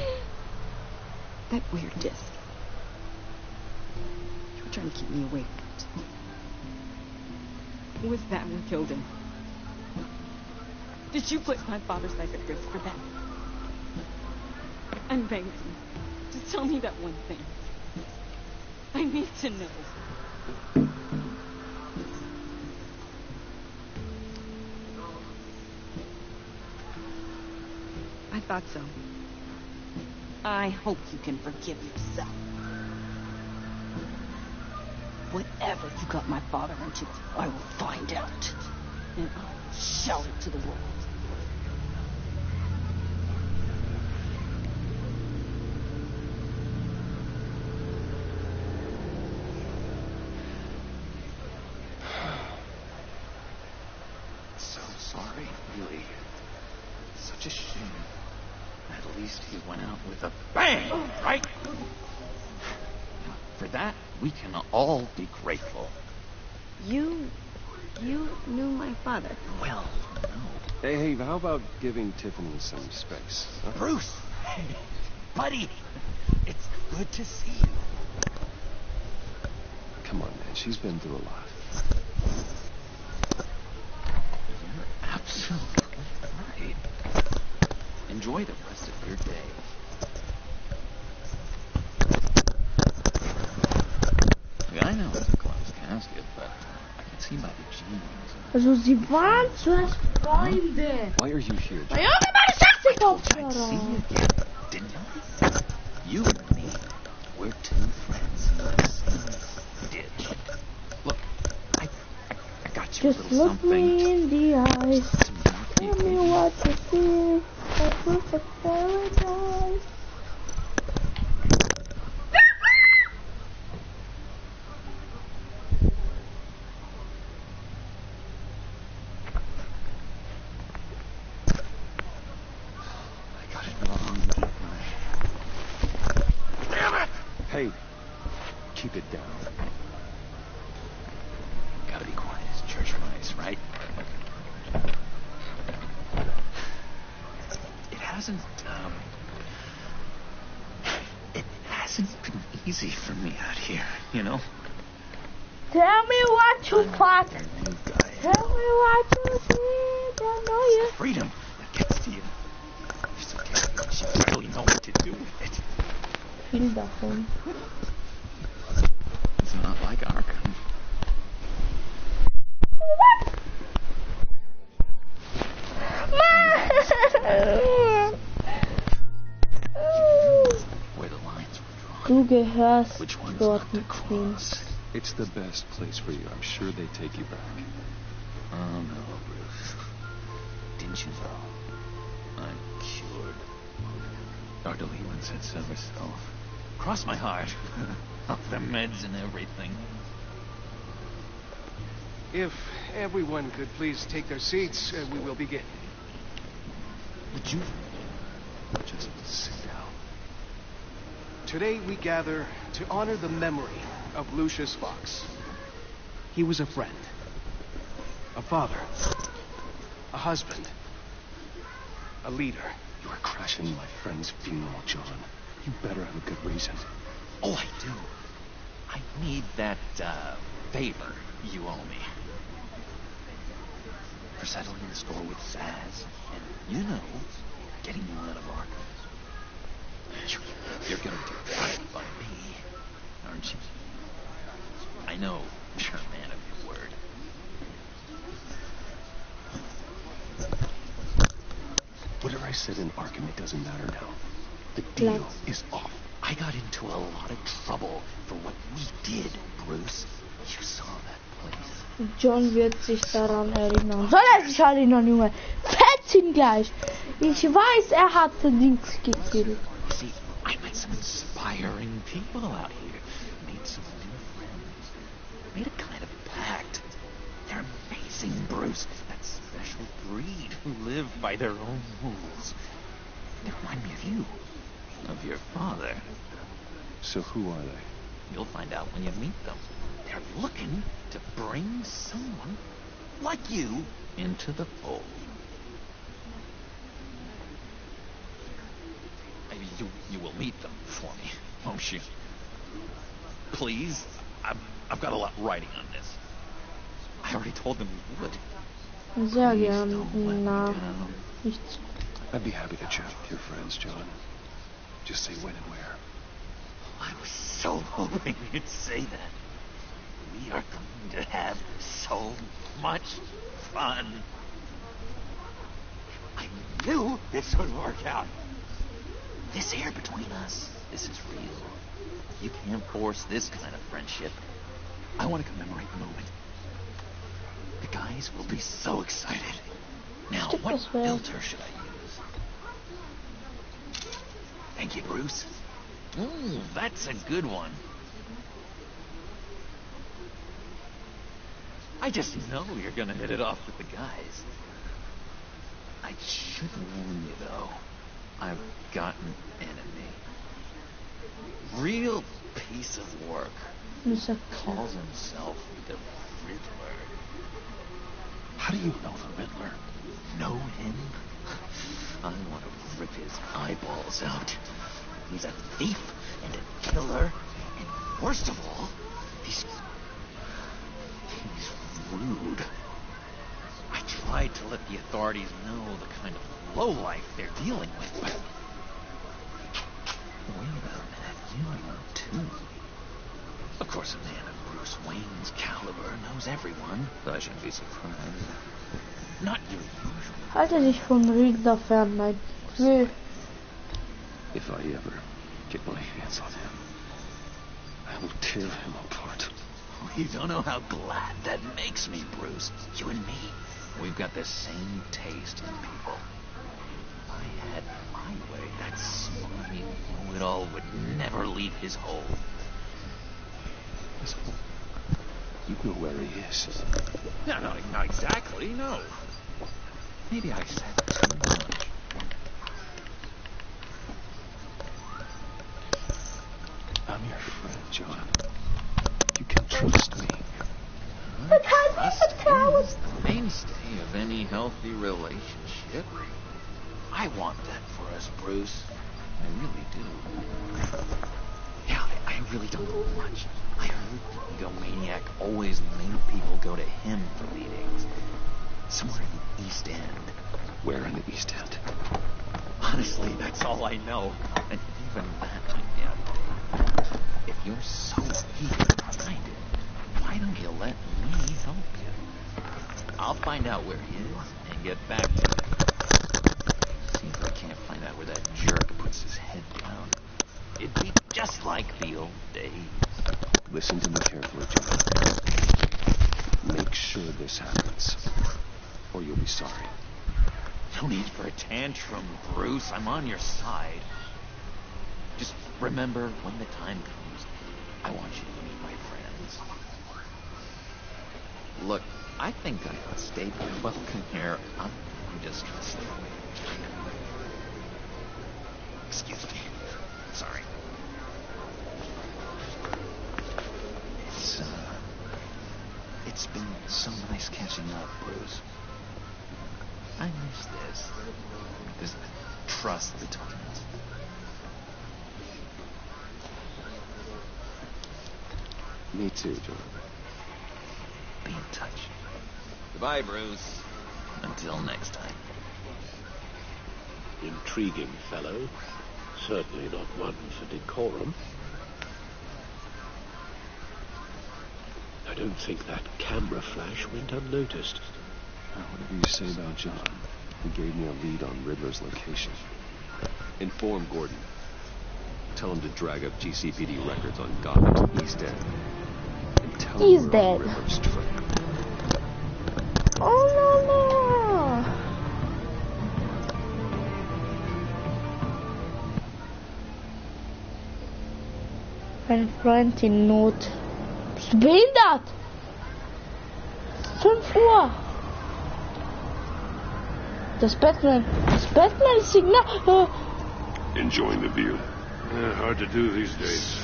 That weird disc. You were trying to keep me away from it. Was that what killed him? Did you put my father's life at risk for that? I'm begging you. Just tell me that one thing. I need to know. I thought so. I hope you can forgive yourself. Whatever you got my father into, I will find out. And I'll shout it to the world. So sorry, really. Such a shame. At least he went out with a bang, right? For that, we can all be grateful. You knew my father. Well, no. Hey, how about giving Tiffany some space? Huh? Bruce! Hey, buddy! It's good to see you. Come on, man. She's been through a lot. You're absolutely right. Enjoy the rest of your day. I know it's a closed casket, but I can see by the jeans. Also, sie waren zuerst Freunde. Why are you here? Na, Junge, meine Scheiße, I'd see you again, didn't you? You and me, we're two friends in the same ditch. Look, I got you a Just little look something. me in the eyes. Some Tell me what you feel. That perfect paradise. Hey, keep it down. Gotta be quiet. It's church mice, right? It hasn't been easy for me out here, you know? Tell me what you thought. They're new guys. Tell me what you think. I know you. Freedom that gets to you. It's okay. You really know what to do with it. Viel davon. It's not like Arkham. Du gehörst Which one's dort not the mit hin. cross? It's the best place for you. I'm sure they take you back. Oh no, Bruce. Didn't you know? I'm cured. Dr. Lehman said so herself. Cross my heart. Off the meds and everything. If everyone could please take their seats, we will begin. Would you just sit down? Today we gather to honor the memory of Lucius Fox. He was a friend, a father, a husband, a leader. You are crashing my friend's funeral, John. You better have a good reason. Oh, I do. I need that, favor you owe me. For settling the score with Saz, and, you know, getting you out of Arkham. You're gonna do right by me, aren't you? I know you're a man of your word. Whatever I said in Arkham, it doesn't matter now. The deal is off. I got into a lot of trouble for what we did, Bruce. You saw that place. John wird sich daran erinnern. Soll er sich erinnern, Junge? Fetz ihn gleich. Ich weiß, hatte Dings gekillt. See, I met some inspiring people out here. Made some new friends. Made a kind of pact. They're amazing, Bruce. That special breed who live by their own rules. They remind me of you. Of your father. So who are they? You'll find out when you meet them. They're looking to bring someone like you into the fold. You will meet them for me, won't you? Please? I've got a lot riding on this. I already told them we would. Sehr gern. Na, nichts. I'd be happy to chat with your friends, John. Just say when and where. I was so hoping you'd say that. We are going to have so much fun. I knew this would work out. This here between us, this is real. You can't force this kind of friendship. I want to commemorate the moment. The guys will be so excited. Now, what filter should I use? Thank you, Bruce. Ooh, that's a good one. I just know you're gonna hit it off with the guys. I should warn you, though. I've got an enemy. Real piece of work. Calls himself the Riddler. How do you know the Riddler? Know him? I want to rip his eyeballs out. He's a thief and a killer, and worst of all, he's rude. I tried to let the authorities know the kind of lowlife they're dealing with, but... Wait a minute, you know too. Of course, a man of Bruce Wayne's caliber knows everyone, but I shouldn't be surprised. Not your usual. Halte dich vom Riddler fern, mein Nö. If I ever get my hands on him, I will tear him apart. You don't know how glad that makes me, Bruce. You and me, we've got the same taste in people. If I had my way, that smarmy know-it-all would never leave his hole. His hole? You know where he is. No, not exactly, no. Maybe I said too much. I'm your friend, John. You can trust me. Trust is the mainstay of any healthy relationship. I want that for us, Bruce. I really do. Yeah, I really don't know much. I heard the egomaniac always made people go to him for meetings. Somewhere in the East End. Where in the East End? Honestly, that's all I know. And even that, yeah. If you're so eager to find it, why don't you let me help you? I'll find out where he is and get back to you. See if I can't find out where that jerk puts his head down. It'd be just like the old days. Listen to me carefully, John. Make sure this happens, or you'll be sorry. No need for a tantrum, Bruce. I'm on your side. Just remember, when the time comes, I want you to meet my friends. Look, I think I stayed welcome here. I'm just trusting. Excuse me. Sorry. It's been so nice catching up, Bruce. I miss this trust between us. Me too, John. Be in touch. Goodbye, Bruce. Until next time. Intriguing fellow. Certainly not one for decorum. I don't think that camera flash went unnoticed. Whatever you say about John, he gave me a lead on Riddler's location. Inform Gordon. Tell him to drag up GCPD records on Gotham's East End. And tell him we're on Riddler's trail. Oh no. Ein Freund in Not. Bist du behindert? 5 Uhr. Das Batman-Signal. Enjoying the view? Hard to do these days.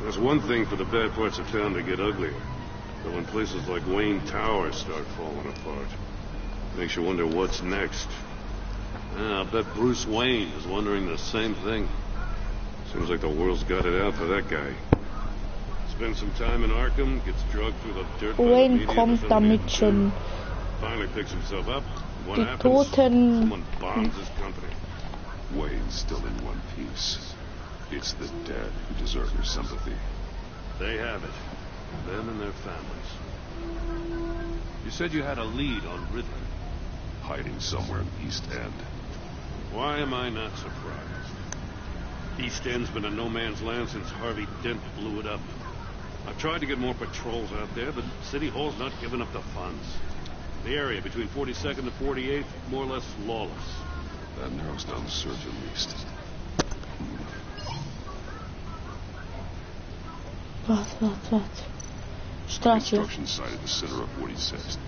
There's one thing for the bad parts of town to get uglier. But when places like Wayne Tower start falling apart, makes you wonder what's next. I'll bet Bruce Wayne is wondering the same thing. Seems like the world's got it out for that guy. Spends some time in Arkham, gets drugged through the dirt. Wayne kommt damit schon. Finally picks himself up. What Die happens? Toten. Someone bombs his company. Wayne's still in one piece. It's the dead who deserve your sympathy. They have it. Them and their families. You said you had a lead on Riddler. Hiding somewhere in East End. Why am I not surprised? East End's been a no-man's land since Harvey Dent blew it up. I've tried to get more patrols out there, but City Hall's not giving up the funds. The area between 42nd and 48th, more or less lawless. That narrows down the search at least. Wat. Straatje. Construction site at the center of 46th.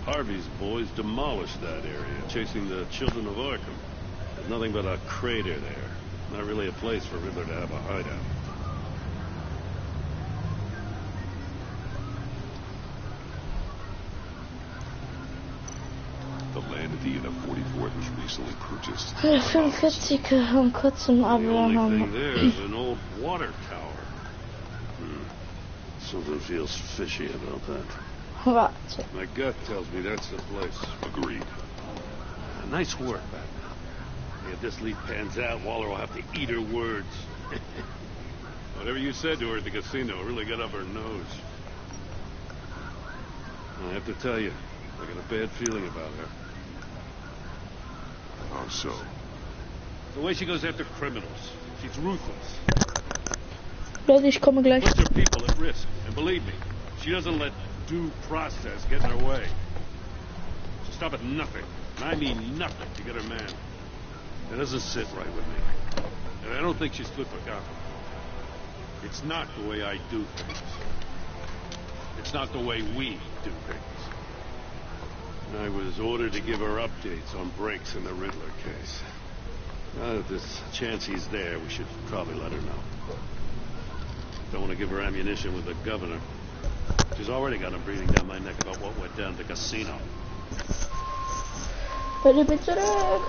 Harvey's boys demolished that area, chasing the children of Arkham. There's nothing but a crater there. Not really a place for Riddler to have a hideout. The land at the end of 44th was recently purchased. 45 kurzem The aber only thing there is an old water tower. Something feels fishy about that. Warte. My gut tells me that's the place. Agreed. Nice work, Batman. If this lead pans out, Waller will have to eat her words. Whatever you said to her at the casino really got up her nose. I have to tell you, I got a bad feeling about her. How so? The way she goes after criminals. She's ruthless. Leute, ich komme gleich. Puts her people at risk. And believe me, she doesn't let due process get in her way. She'll stop at nothing. And I mean nothing to get her man. That doesn't sit right with me. And I don't think she's good for Gotham. It's not the way I do things. It's not the way we do things. I was ordered to give her updates on breaks in the Riddler case. Now that this chance he's there, we should probably let her know. Don't want to give her ammunition with the governor. She's already got him breathing down my neck about what went down at the casino. Bitte bin zurück.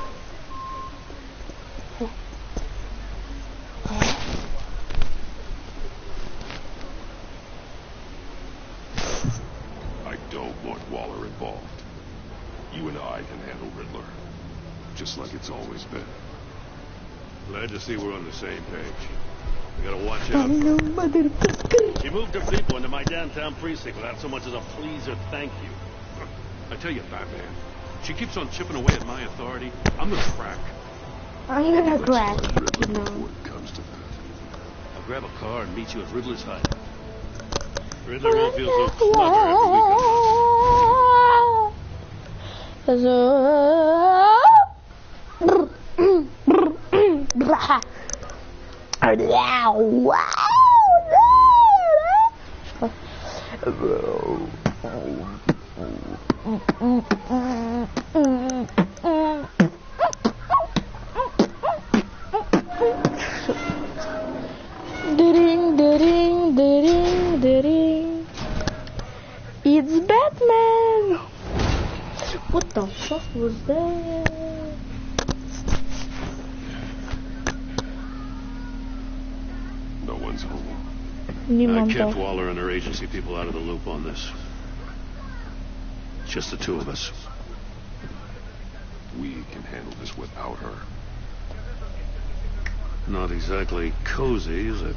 I don't want Waller involved. You and I can handle Riddler. Just like it's always been. Glad to see we're on the same page. We gotta watch out. She moved her people into my downtown precinct without so much as a please or thank you. I tell you, Batman, she keeps on chipping away at my authority. I'm gonna crack. I'm gonna crack. Riddler before it comes to that. A grab a car and meet you at Riddler's hut. Riddler won't feel so clever after we come It's Batman! What the fuck was that? No one's home. I kept Waller and her agency people out of the loop on this. It's just the two of us. We can handle this without her. Not exactly cozy, is it?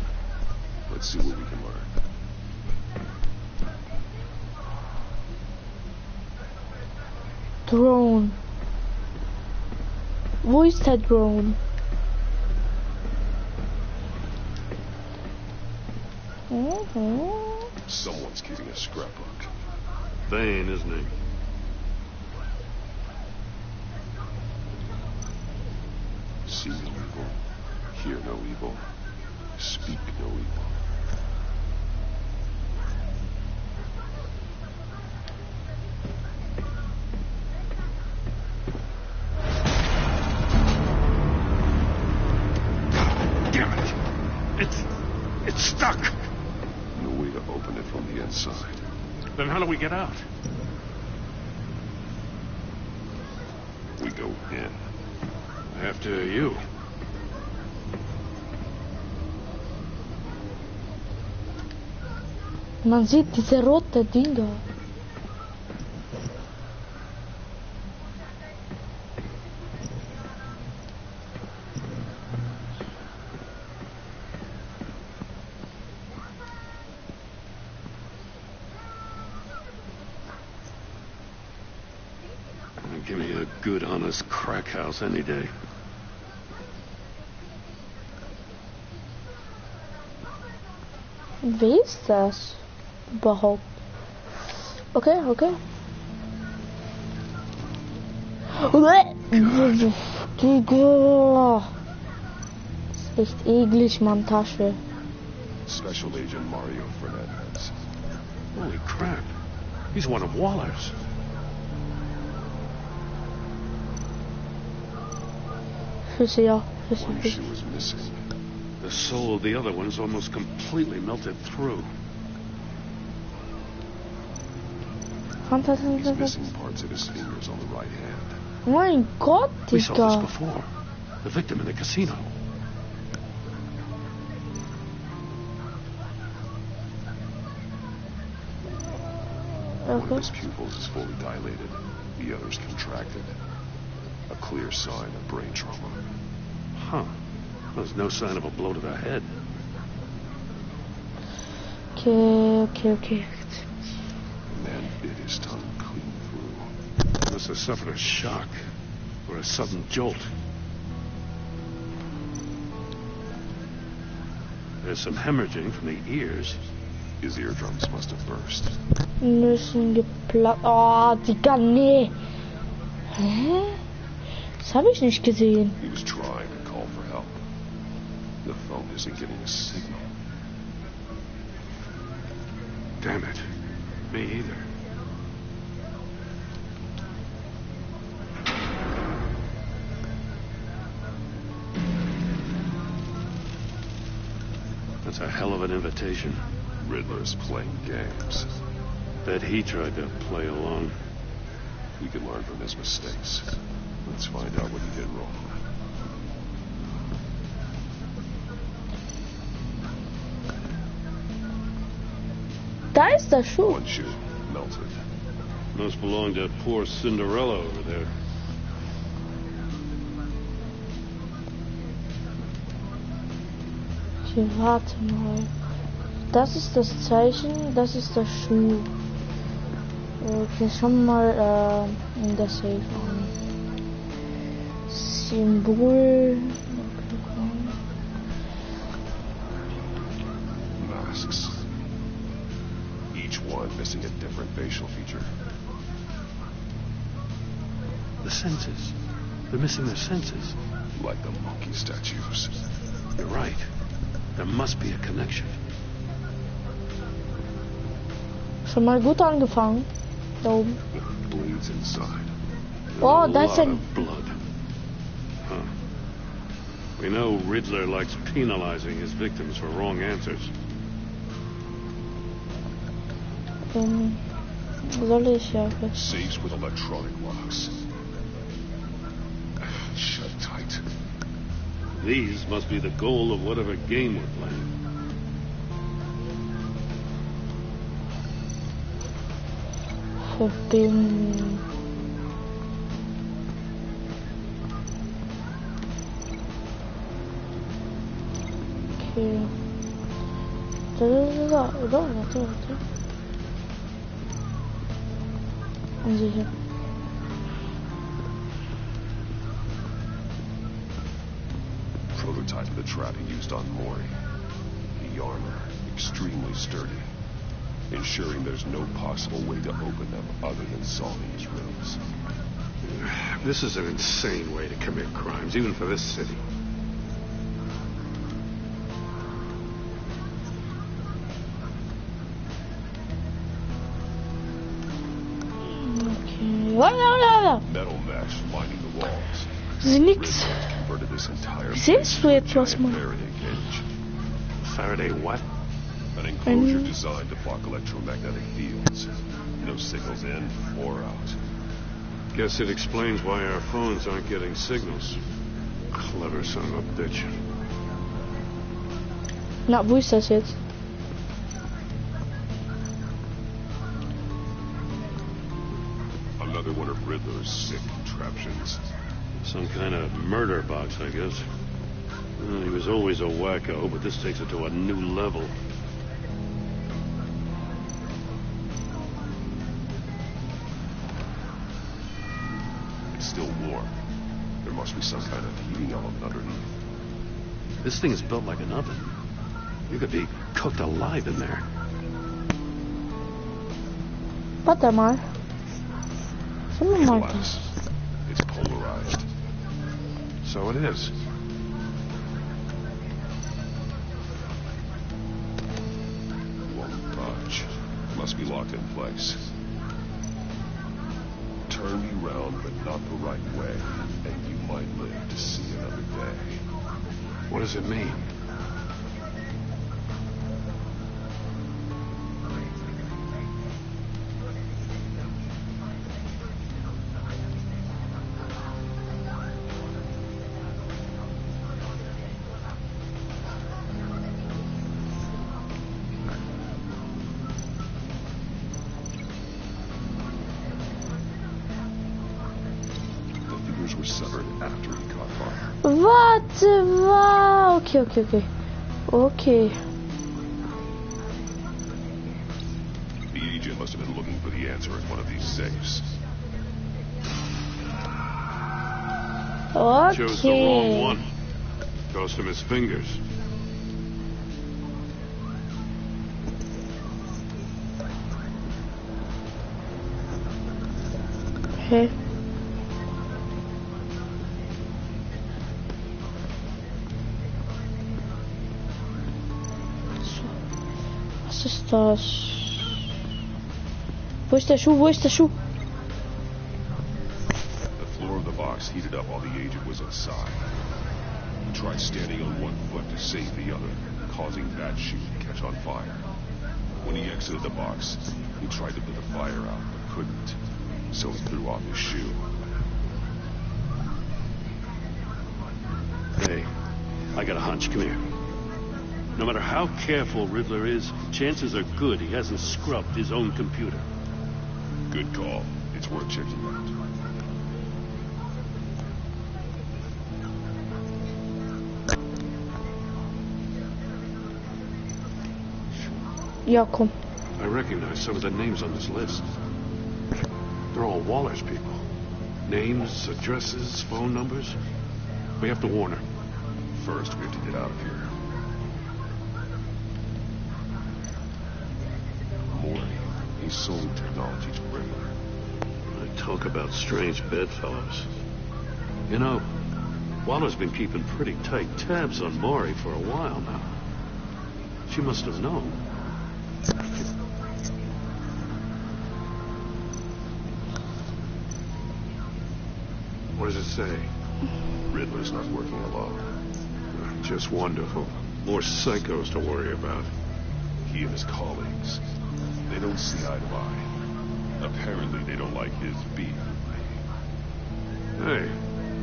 Let's see what we can learn. Drone. Wo ist der Drone? Someone's keeping a scrapbook. Bane, isn't he? See no evil, hear no evil, speak no evil. Damn it! It's stuck! No way to open it from the inside. Then how do we get out? We go in. After you. Man sieht diese rote Dinger. Give me a good, honest crack house any day. Wer ist das überhaupt? Okay. Digga. Das ist echt eklig, Mann, Tasche. Special Agent Mario Fernandez. Holy crap. He's one of Waller's. Füße. One shoe was missing. The soul of the other one is almost completely melted through. He's missing parts of his fingers on the right hand. Mein Gott, Digga. We saw this before. The victim in the casino. One of his pupils is fully dilated. The other's contracted. A clear sign of brain trauma. Huh. There's no sign of a blow to the head. Okay. The man bit his tongue clean through. Must have suffered a shock or a sudden jolt. There's some hemorrhaging from the ears. His eardrums must have burst. Müssen geplatzt. Oh, Digga, nee. Hä? Das habe ich nicht gesehen. He was trying to call for help. The phone isn't getting a signal. Damn it. Me either. That's a hell of an invitation. Riddler's playing games. Bet he tried to play along. We can learn from his mistakes. Let's find out what he did wrong. Da ist der Schuh. One shoe melted. Must belong to poor Cinderella over there. Okay, warte mal. Das ist das Zeichen, das ist der Schuh. Okay, schon mal in der Safe an. Symbol. mind missing a different facial feature? The senses. They're missing their senses. Like the monkey statues. You're right. There must be a connection. Schon mal gut angefangen. Da oben. Bleeds inside. Oh, that's a lot of blood. Huh. We know Riddler likes penalizing his victims for wrong answers. Soll ich ja. Safes with electronic locks. Shut tight. These must be the goal of whatever game we're playing. Verbinden. Okay. Warte. Unsicher. Prototype of the trap he used on Mori. The armor, extremely sturdy, ensuring there's no possible way to open them other than solving his riddles. This is an insane way to commit crimes, even for this city. Metal mesh lining the walls. Nix. Converted this entire Siehst du etwas, Mann? Faraday cage. Faraday what? An enclosure designed to block electromagnetic fields. No signals in or out. Guess it explains why our phones aren't getting signals. Clever son of a bitch. Na, wo ist das jetzt? Another one of Riddler's sick contraptions. Some kind of murder box, I guess. Well, he was always a wacko, but this takes it to a new level. It's still warm. There must be some kind of heating element underneath. This thing is built like an oven. You could be cooked alive in there. Warte mal. Glass. It's polarized. So it is. Won't budge. Must be locked in place. Turn me round, but not the right way, and you might live to see another day. What does it mean? Were severed after he caught fire. Warte, Okay. The agent must have been looking for the answer in one of these safes. Okay. Chose the wrong one. Cost him his fingers. Okay. Was ist das? Wo ist der Schuh? The floor of the box heated up while the agent was inside. He tried standing on one foot to save the other, causing that shoe to catch on fire. When he exited the box, he tried to put the fire out, but couldn't. So he threw off his shoe. Hey, I got a hunch. Come here. No matter how careful Riddler is, chances are good he hasn't scrubbed his own computer. Good call. It's worth checking out. Ja, komm. I recognize some of the names on this list. They're all Waller's people. Names, addresses, phone numbers. We have to warn her. First, we have to get out of here. Mori. sold technology to Riddler. Talk about strange bedfellows. You know, Waller's been keeping pretty tight tabs on Maury for a while now. She must have known. What does it say? Riddler's not working alone. Just wonderful. More psychos to worry about. He and his colleagues, they don't see eye to eye. Apparently they don't like his beef. Hey,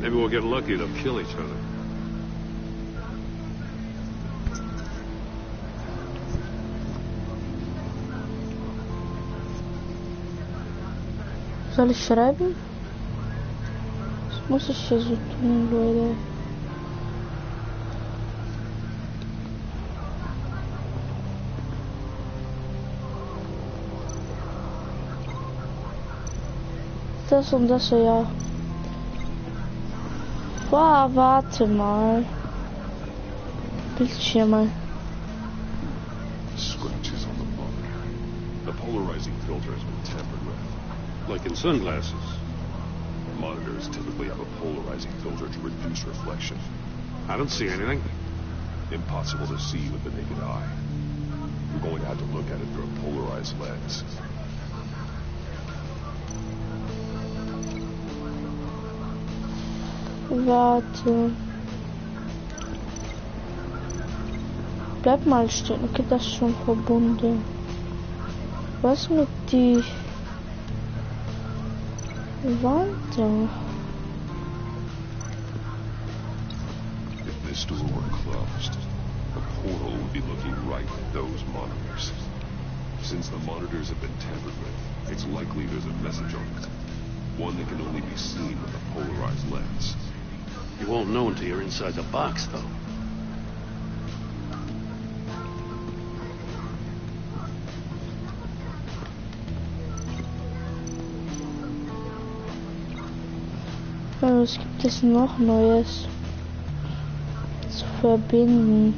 maybe we'll get lucky. They'll kill each other. Soll ich schreiben? Das muss ich hier so tun, Leute. Das und das, ja. Boah, warte mal. Bildschirm mal. Scratches on the monitor. The polarizing filter has been tampered with. Like in sunglasses. Monitors typically have a polarizing filter to reduce reflection. I don't see anything. Impossible to see with the naked eye. You're going to have to look at it through a polarized lens. Warte. Bleib mal stehen. Okay, das ist schon verbunden. Was mit die Wand? If this door were closed, the portal would be looking right at those monitors. Since the monitors have been tampered with, it's likely there's a message on it. One that can only be seen with a polarized lens. You won't know until you're inside the box, though. Was gibt es noch Neues zu verbinden?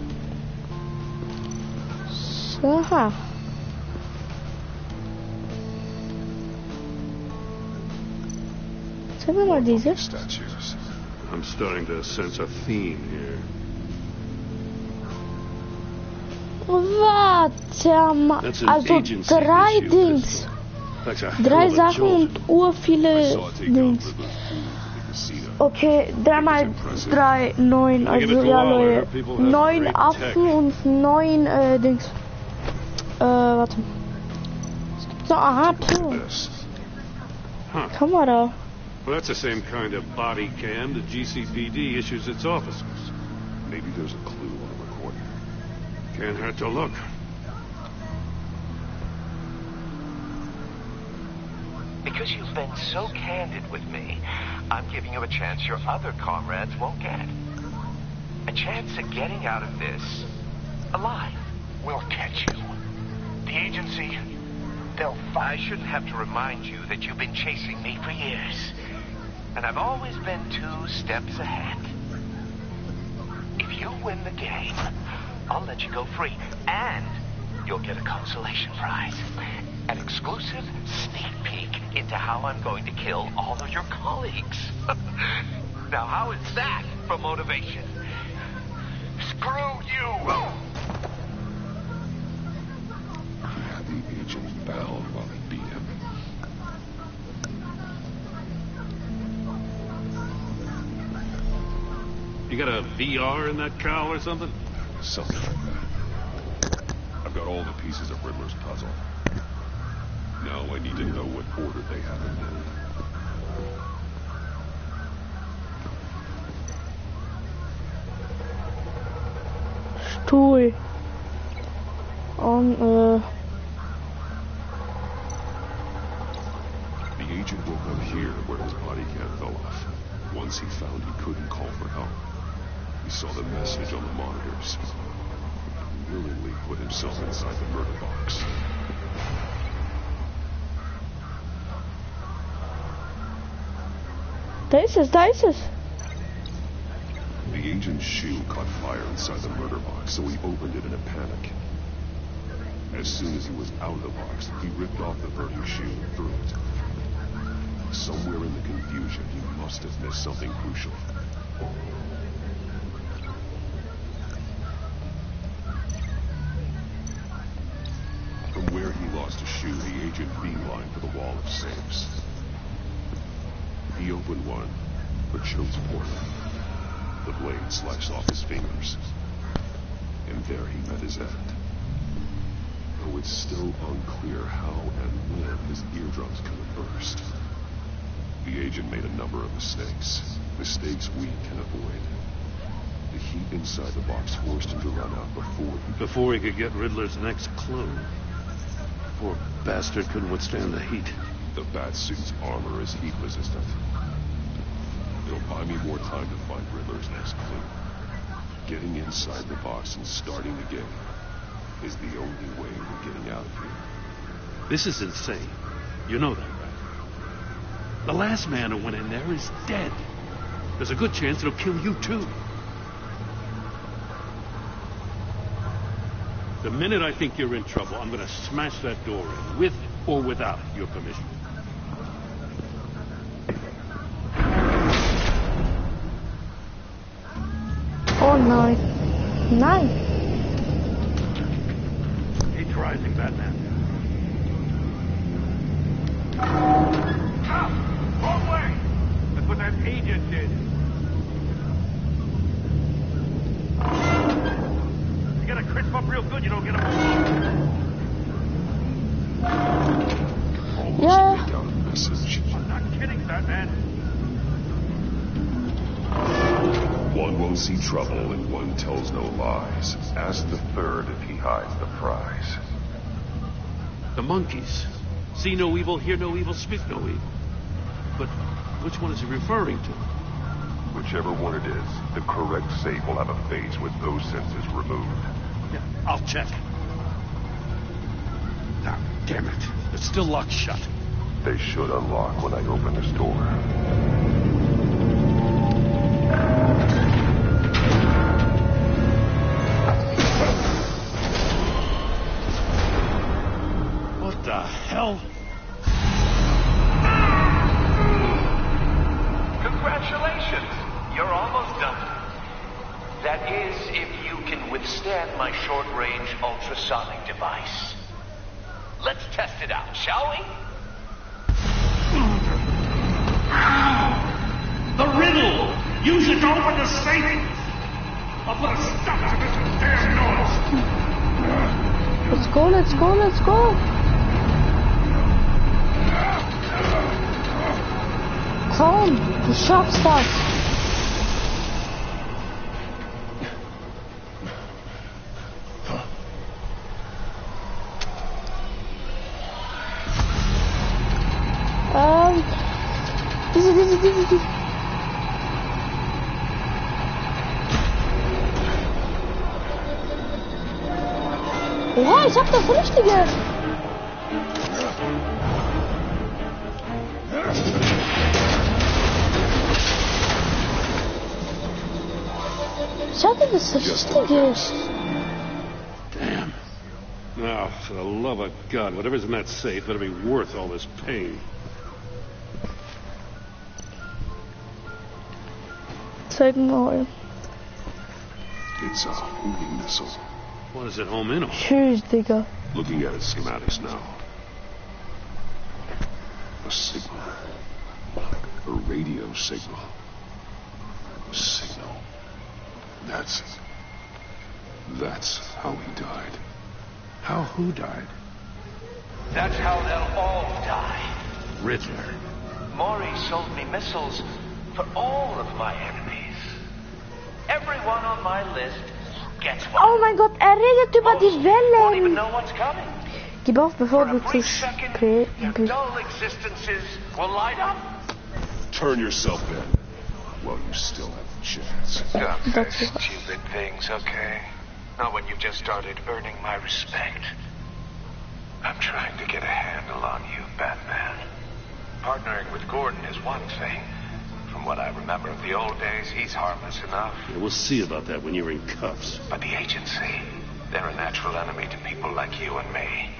Aha. Sag mir mal diese. Statues. I'm starting to sense a theme here. Warte mal. Also 3 Dings. 3 Sachen und viele Dings. Okay, 3 mal 3, 9. Also ja, Leute. 9 Affen und 9 Dings. Warte. Es gibt so, aha, Kamera. Well, that's the same kind of body cam the GCPD issues its officers. Maybe there's a clue on the recording. Can't hurt to look. Because you've been so candid with me, I'm giving you a chance your other comrades won't get. A chance at getting out of this alive. We'll catch you. The agency, they'll I shouldn't have to remind you that you've been chasing me for years. And I've always been 2 steps ahead. If you win the game, I'll let you go free. And you'll get a consolation prize. An exclusive sneak peek into how I'm going to kill all of your colleagues. Now, how is that for motivation? Screw you! The agent bound while he beat him. You got a VR in that cowl or something? Something like that. I've got all the pieces of Riddler's puzzle. Now I need to know what order they have them in. Stuhl. The agent woke up here where his body cam fell off. Once he found he couldn't call for help, he saw the message on the monitors. He willingly put himself inside the murder box. Da ist es. The agent's shoe caught fire inside the murder box, so he opened it in a panic. As soon as he was out of the box, he ripped off the burning shoe and threw it. Somewhere in the confusion, he must have missed something crucial. From where he lost a shoe, the agent beelined for the wall of safes. He opened one, but chose poorly. The blade sliced off his fingers. And there he met his end. Though it's still unclear how and when his eardrums could have burst. The agent made a number of mistakes. Mistakes we can avoid. The heat inside the box forced him to run out before he could get Riddler's next clue. Poor bastard couldn't withstand the heat. The Batsuit's armor is heat resistant. It'll buy me more time to find Riddler's next clue. Getting inside the box and starting the game is the only way we're getting out of here. This is insane. You know that, right? The last man who went in there is dead. There's a good chance it'll kill you, too. The minute I think you're in trouble, I'm going to smash that door in, with or without your permission. Oh, nice. Nice. He's rising, Batman. Stop! Wrong way! That's what that agent did. You gotta crisp up real good, you don't get him. Yeah. Down a message. I'm not kidding, Batman. One won't see trouble and one tells no lies. Ask the third if he hides the prize. The monkeys. See no evil, hear no evil, speak no evil. But which one is he referring to? Whichever one it is, the correct safe will have a face with those senses removed. Yeah, I'll check. Ah, damn it. It's still locked shut. They should unlock when I open this door. What the hell? Congratulations! You're almost done. That is, if you can withstand my short-range ultrasonic device. Let's test it out, shall we? The riddle! Use it to open the safe! I'll put a stop to this damn noise! Let's go, let's go, let's go. Komm, du schaffst das. Diese. Oha, ich hab das Richtige. Ich hatte das Richtige. Damn. Now, for the love of God, whatever's in that safe better be worth all this pain. Zeig mal. It's a homing missile. What is it home in on? Tschüss, Digga. Looking at its schematics now. A signal. A radio signal. A signal. That's how he died. How who died? That's how they'll all die. Riddler. Maury sold me missiles for all of my enemies. Everyone on my list gets one. Oh mein Gott, redet über die Won't even Wellen. know what's coming. Gib auf, bevor For du a brief zu second, spät their bist. dull existences will light up. Turn yourself in. Well, you still have a chance. Stop That's those what- stupid things, okay? Not when you've just started earning my respect. I'm trying to get a handle on you, Batman. Partnering with Gordon is one thing. From what I remember of the old days, he's harmless enough. Yeah, we'll see about that when you're in cuffs. But the agency, They're a natural enemy to people like you and me.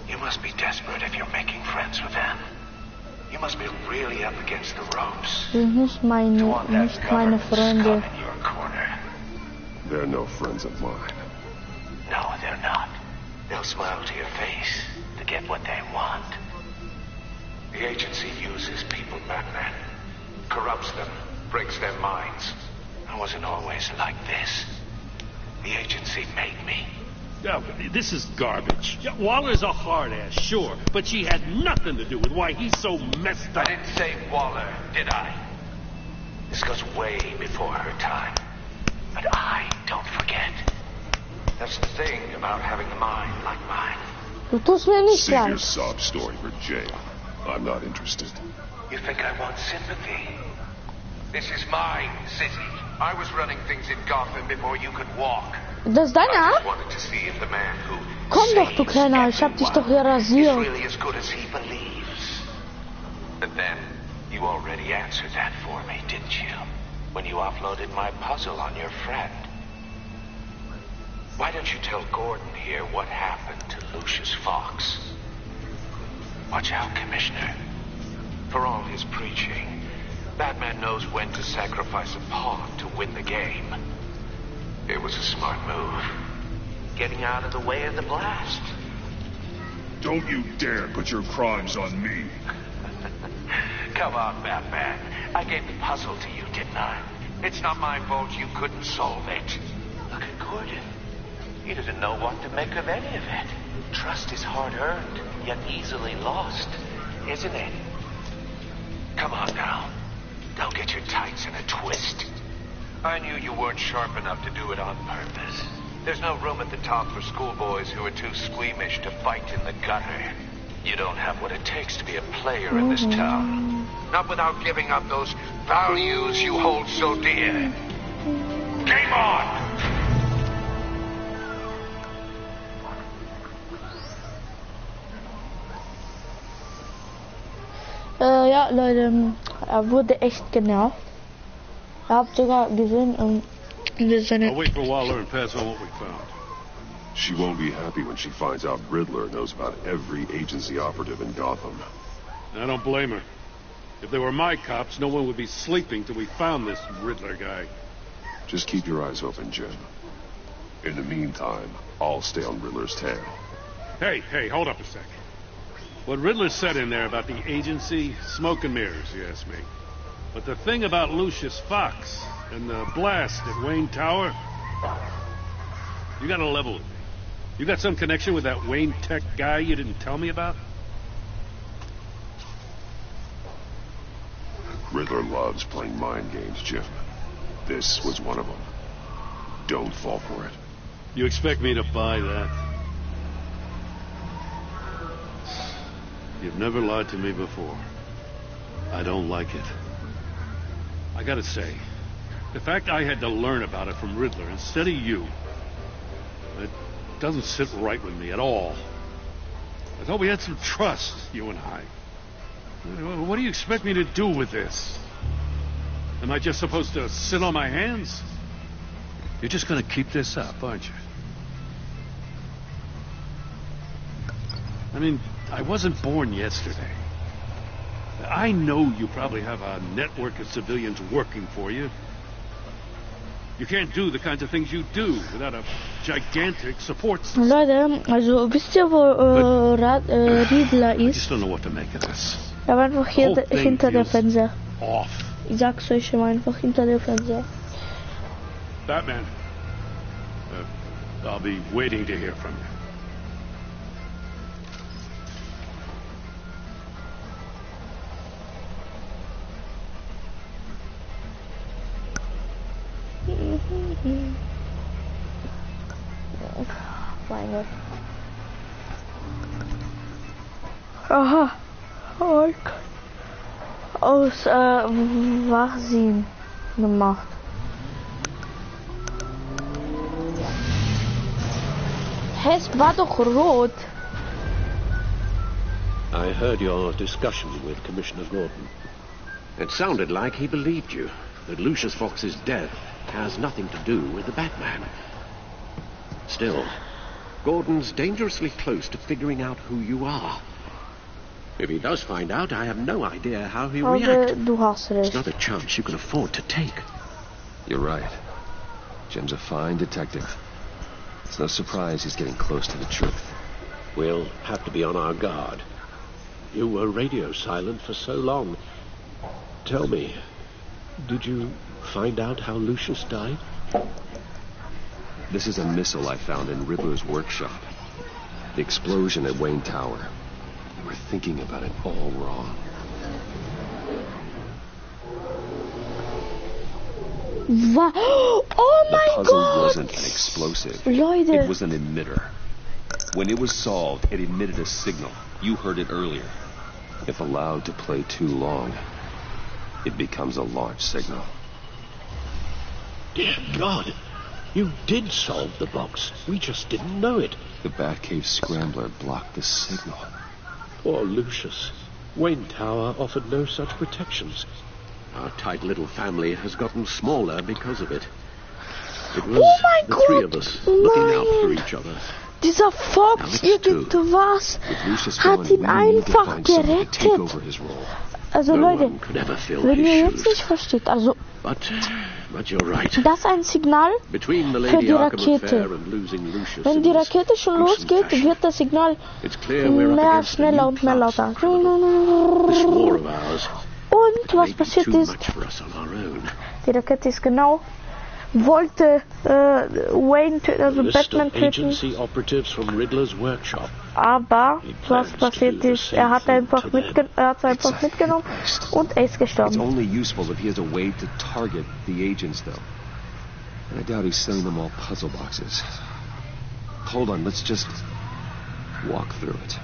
You must be desperate if you're making friends with them. You must be really up against the ropes. Nicht meine Freunde. In your corner. They're no friends of mine. No, they're not. They'll smile to your face to get what they want. The agency uses people, Batman. Corrupts them, breaks their minds. I wasn't always like this. The agency made me. Yeah, this is garbage. Yeah, Waller's a hard ass, sure, but she had nothing to do with why he's so messed up. I didn't say Waller, did I? This goes way before her time. But I don't forget. That's the thing about having a mind like mine. Du tust mir nicht Save your leid. sob story for jail. I'm not interested. You think I want sympathy? This is my city. I was running things in Gotham before you could walk. Das ist deine I Art? just wanted to see if the man who Komm doch, du Kleiner, ich hab dich doch hier is rasiert. really as good as he believes. But then, you already answered that for me, didn't you? When you offloaded my puzzle on your friend. Why don't you tell Gordon here what happened to Lucius Fox? Watch out, Commissioner. For all his preaching, Batman knows when to sacrifice a pawn to win the game. It was a smart move. Getting out of the way of the blast. Don't you dare put your crimes on me. Come on, Batman. I gave the puzzle to you, didn't I? It's not my fault you couldn't solve it. Look at Gordon. He doesn't know what to make of any of it. Trust is hard-earned, yet easily lost, isn't it? Come on now. Don't get your tights in a twist. I knew you weren't sharp enough to do it on purpose. There's no room at the top for schoolboys who are too squeamish to fight in the gutter. You don't have what it takes to be a player in this town. Not without giving up those values you hold so dear. Game on! Ja, Leute, er wurde echt genervt. Ihr habt sogar gesehen, I'll wait for Waller and pass on what we found. She won't be happy when she finds out Riddler knows about every agency operative in Gotham. I don't blame her. If they were my cops, no one would be sleeping till we found this Riddler guy. Just keep your eyes open, Jim. In the meantime, I'll stay on Riddler's tail. Hey, hold up a second. What Riddler said in there about the agency, smoke and mirrors, you ask me. But the thing about Lucius Fox and the blast at Wayne Tower, you gotta level with me. You got some connection with that Wayne Tech guy you didn't tell me about? Riddler loves playing mind games, Jim. This was one of them. Don't fall for it. You expect me to buy that? You've never lied to me before. I don't like it. I gotta say, the fact I had to learn about it from Riddler instead of you, it doesn't sit right with me at all. I thought we had some trust, you and I. What do you expect me to do with this? Am I just supposed to sit on my hands? You're just gonna keep this up, aren't you? I mean, I wasn't born yesterday. I know you probably have a network of civilians working for you. You can't do the kinds of things you do without a gigantic support system. Leute, also wisst ihr, wo Riddler I just ist? don't know what to make of this. Er war einfach hier Whole thing hinter der feels Fenster. Off. Ich sag's euch, er war einfach hinter der Fenster. Batman. I'll be waiting to hear from you. Meine. Aha. Aus Wachsinn gemacht. Es war doch rot. I heard your discussion with Commissioner Gordon. It sounded like he believed you, that Lucius Fox's death has nothing to do with the Batman. Still, Gordon's dangerously close to figuring out who you are. If he does find out, I have no idea how he'll react. Du hast recht. It's not a chance you can afford to take. You're right. Jim's a fine detective. It's no surprise he's getting close to the truth. We'll have to be on our guard. You were radio silent for so long. Tell me, did you find out how Lucius died? This is a missile I found in Riddler's workshop. The explosion at Wayne Tower. We're thinking about it all wrong. Oh my God! The puzzle God! wasn't an explosive. Leute. It was an emitter. When it was solved, it emitted a signal. You heard it earlier. If allowed to play too long, it becomes a launch signal. Dear God, you did solve the box. We just didn't know it. The Batcave scrambler blocked the signal. Poor Lucius. Wayne Tower offered no such protections. Our tight little family has gotten smaller because of it. It was the three of us looking out for each other. Dieser Fox, irgendwas hat ihn einfach gerettet. Also Leute, wenn ihr jetzt nicht versteht, also das ist ein Signal für die Rakete. Wenn die Rakete schon losgeht, wird das Signal mehr, schneller und mehr lauter. Und was passiert ist, die Rakete ist genau, wollte Wayne, also Batman töten, aber was passiert ist, er hat einfach mitgenommen und er ist gestorben. It's only useful if he has a way to target the agents, though. And I doubt he's selling them all puzzle boxes. Hold on, let's just walk through it.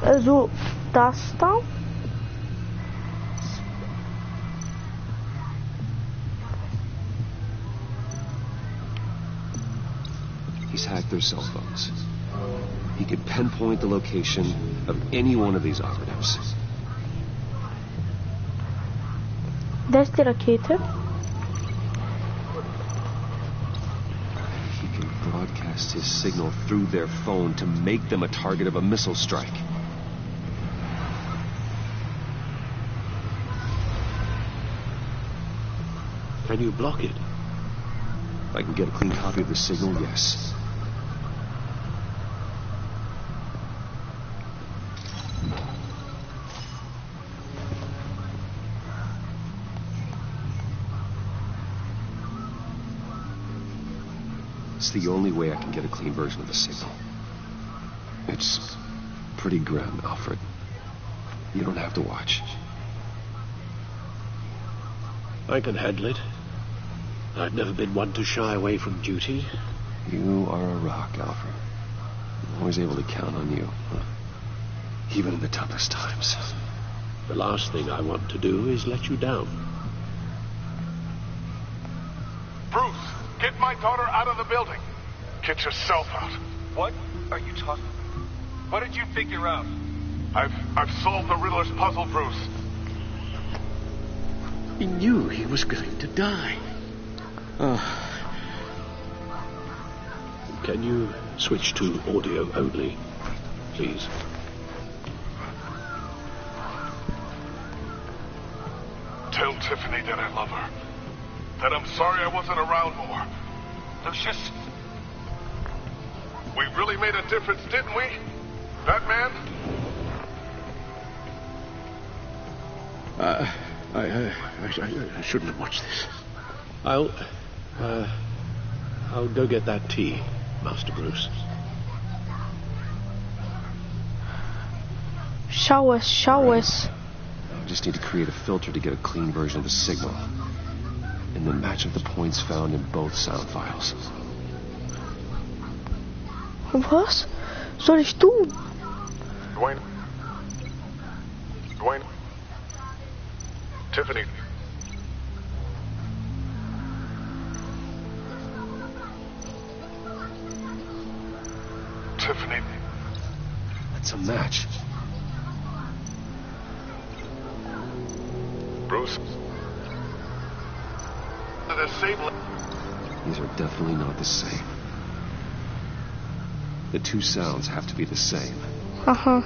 Also, das da. He's hacked their cell phones. He could pinpoint the location of any one of these operatives. Das ist die Rakete. He can broadcast his signal through their phone to make them a target of a missile strike. Can you block it? If I can get a clean copy of the signal, yes. It's the only way I can get a clean version of the signal. It's pretty grim, Alfred. You don't have to watch. I can handle it. I've never been one to shy away from duty. You are a rock, Alfred. I'm always able to count on you. Even in the toughest times. The last thing I want to do is let you down. Bruce, get my daughter out of the building. Get yourself out. What are you talking? What did you figure out? I've solved the Riddler's puzzle, Bruce. He knew he was going to die. Can you switch to audio only, please? Tell Tiffany that I love her. That I'm sorry I wasn't around more. Lucius, we really made a difference, didn't we? Batman? I shouldn't have watched this. I'll go get that tea, Master Bruce. Schau es. I just need to create a filter to get a clean version of the signal. And then match up the points found in both sound files. Was soll ich tun? Dwayne. Tiffany. Tiffany. That's a match. Bruce? Bruce. The same. These are definitely not the same. The two sounds have to be the same. Haha.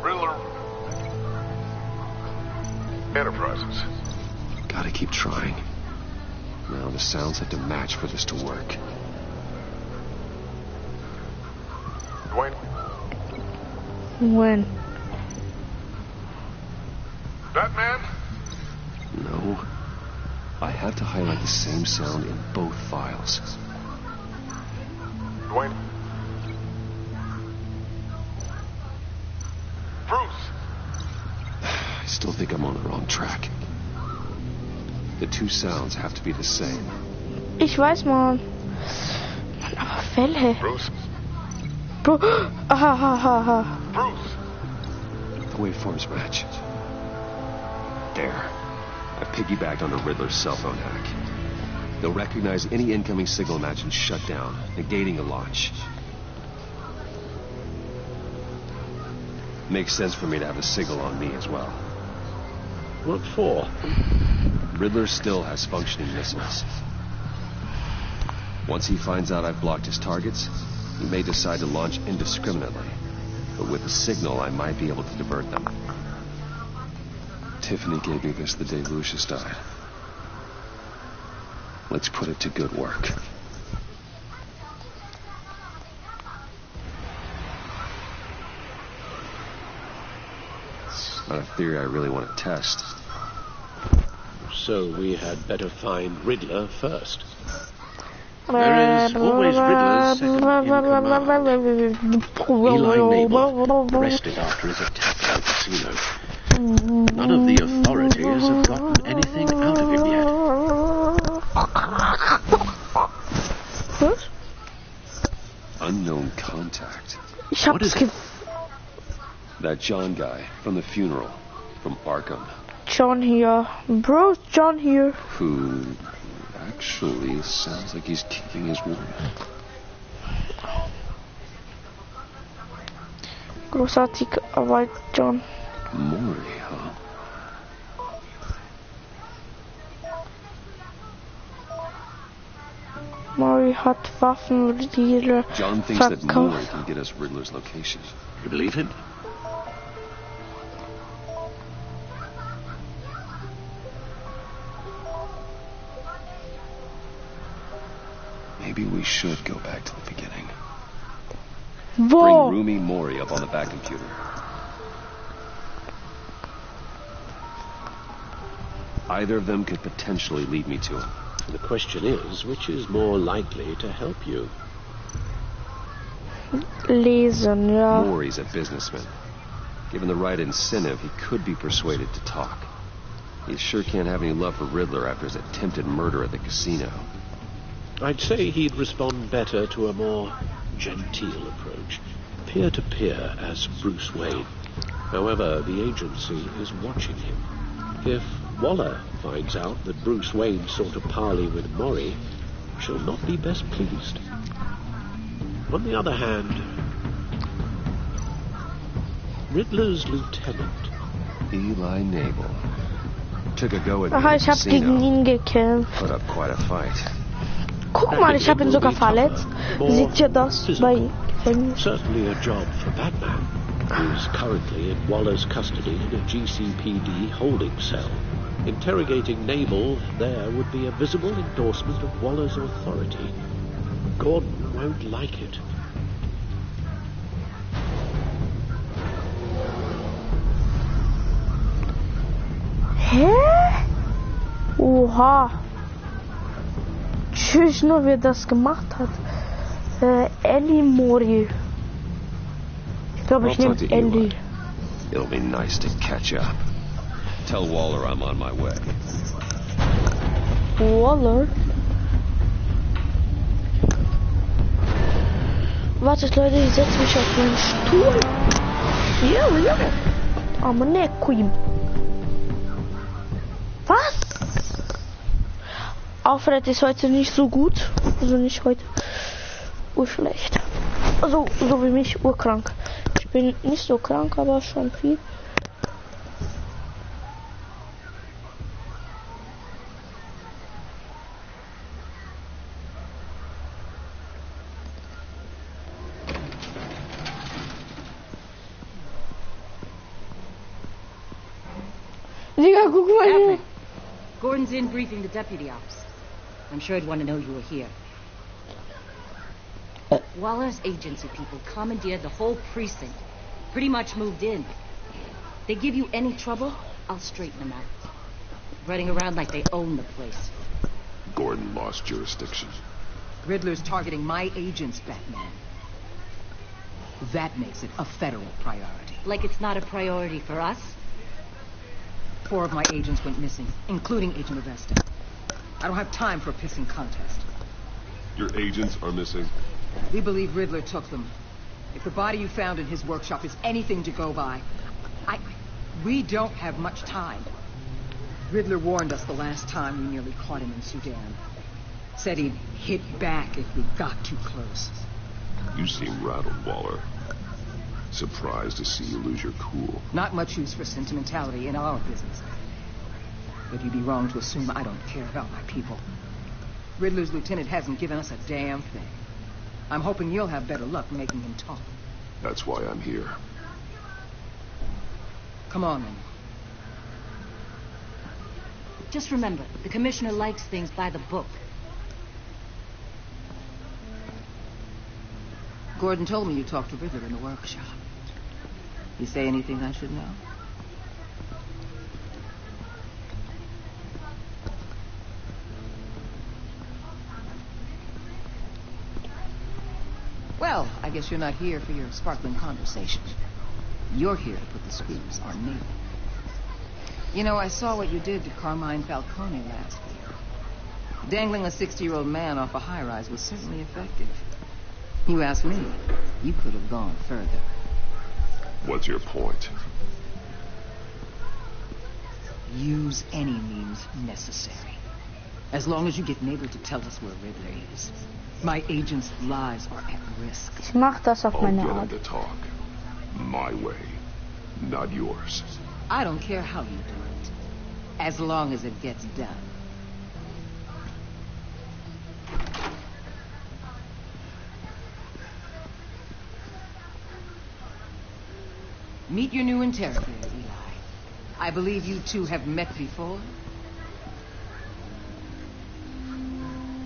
Riddler. Enterprises. Gotta keep trying. Now the sounds have to match for this to work. Dwayne. When? Batman? No. I have to highlight the same sound in both files. Dwayne. Bruce. I still think I'm on the wrong track. The two sounds have to be the same. Ich weiß, Mann. Mann, aber Fälle. Bruce. Bro. Ahahaha. Bruce. The waveforms match. There. I piggybacked onto Riddler's cell phone hack. They'll recognize any incoming signal match and shut down, negating a launch. Makes sense for me to have a signal on me as well. What for? Riddler still has functioning missiles. Once he finds out I've blocked his targets, he may decide to launch indiscriminately. But with a signal, I might be able to divert them. Tiffany gave me this the day Lucius died. Let's put it to good work. Not a theory I really want to test. So we had better find Riddler first. There is always Riddler's second in command. Eli Mabel rested after his attack at the casino. None of the authorities have gotten anything out of him yet. What? Unknown contact. Ich hab's That John guy from the funeral, from Arkham. John here. Bro, John here. Who actually sounds like he's kicking his wound. Großartige Arbeit, John. Maury, huh? Maury hat Waffendealer John thinks that Maury can get us Riddler's location. You believe him? Maybe we should go back to the beginning. Whoa. Bring Roomy Maury up on the back computer. Either of them could potentially lead me to him. The question is, which is more likely to help you? Lesen, ja. Maury's a businessman. Given the right incentive, he could be persuaded to talk. He sure can't have any love for Riddler after his attempted murder at the casino. I'd say he'd respond better to a more genteel approach. Peer-to-peer as Bruce Wayne. However, the agency is watching him. If Waller finds out that Bruce Wayne sought a parley with Maury, she'll not be best pleased. On the other hand, Riddler's lieutenant, Eli Mabel, took a go at Aha, the ich hab gegen ihn gekämpft. Put up quite a fight. Guck mal, ich hab ihn sogar verletzt. Seht ihr das bei Gefängnis? Certainly a job for Batman, who's currently in Waller's custody in a GCPD holding cell. Interrogating Nabel there would be a visible endorsement of Waller's authority. Gordon won't like it. Hä? Oha. Tschüss, nur wer das gemacht hat. Ellie Mori. Ich glaube, ich nehme Ellie. It'll be nice to catch up. Tell Waller I'm on my way. Waller? Wartet, Leute, ich setze mich auf meinen Stuhl. Ja. Aber ne, Queen. Was? Alfred ist heute nicht so gut. Also nicht heute. Urschlecht. Also, so wie mich, urkrank. Ich bin nicht so krank, aber schon viel. Digga, guck mal hier. Gordon's in briefing the deputy ops. I'm sure he'd want to know you were here. Waller's agency people commandeered the whole precinct. Pretty much moved in. They give you any trouble, I'll straighten them out. Running around like they own the place. Gordon lost jurisdiction. Riddler's targeting my agents, Batman. That makes it a federal priority. Like it's not a priority for us? 4 of my agents went missing, including Agent Avesta. I don't have time for a pissing contest. Your agents are missing? We believe Riddler took them. If the body you found in his workshop is anything to go by, we don't have much time. Riddler warned us the last time we nearly caught him in Sudan. Said he'd hit back if we got too close. You seem rattled, Waller. Surprised to see you lose your cool. Not much use for sentimentality in our business. But you'd be wrong to assume I don't care about my people. Riddler's lieutenant hasn't given us a damn thing. I'm hoping you'll have better luck making him talk. That's why I'm here. Come on, then. Just remember, the commissioner likes things by the book. Gordon told me you talked to Riddler in the workshop. You say anything I should know? Well, I guess you're not here for your sparkling conversation. You're here to put the screws on me. You know, I saw what you did to Carmine Falcone last week. Dangling a 60-year-old man off a high-rise was certainly effective. You ask me, you could have gone further. What's your point? Use any means necessary. As long as you get Neighbor to tell us where Riddler is. My agents' lives are at risk. Ich mach das auf meine I'll Art. get him to talk. My way, not yours. I don't care how you do it. As long as it gets done. Meet your new interrogator, Eli. I believe you two have met before.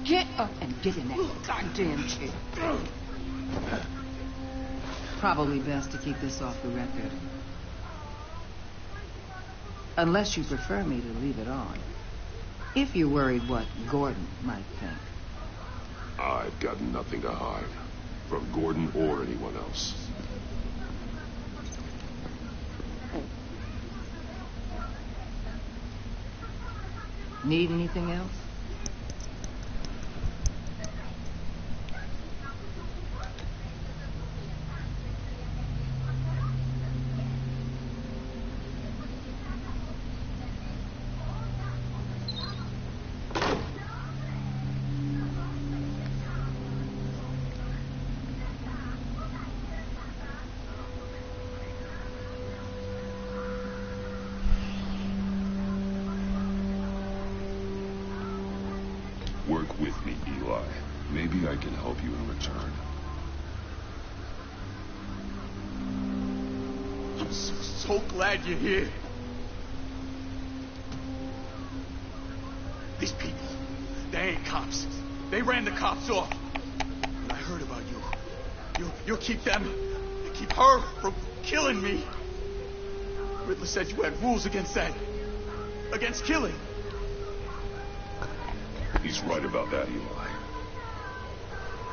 Get up and get in that goddamn chair. Probably best to keep this off the record. Unless you prefer me to leave it on. If you're worried what Gordon might think. I've got nothing to hide. From Gordon or anyone else. Need anything else? Work with me, Eli. Maybe I can help you in return. I'm so glad you're here. These people, they ain't cops. They ran the cops off. But I heard about you. You'll keep them, you keep her from killing me. Riddler said you had rules against that. Against killing. He's right about that, Eli.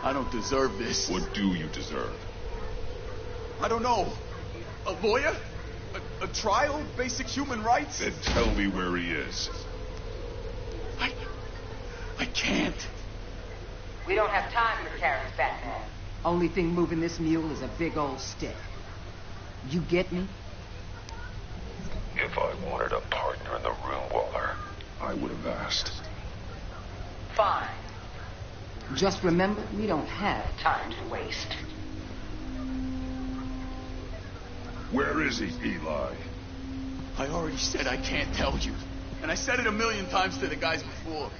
I don't deserve this. What do you deserve? I don't know. A lawyer? A trial? Basic human rights? Then tell me where he is. I can't. We don't have time for carrots, Batman. Only thing moving this mule is a big old stick. You get me? If I wanted a partner in the room, Waller, I would have asked. Fine. Just remember, we don't have time to waste. Where is he, Eli? I already said I can't tell you. And I said it 1,000,000 times to the guys before.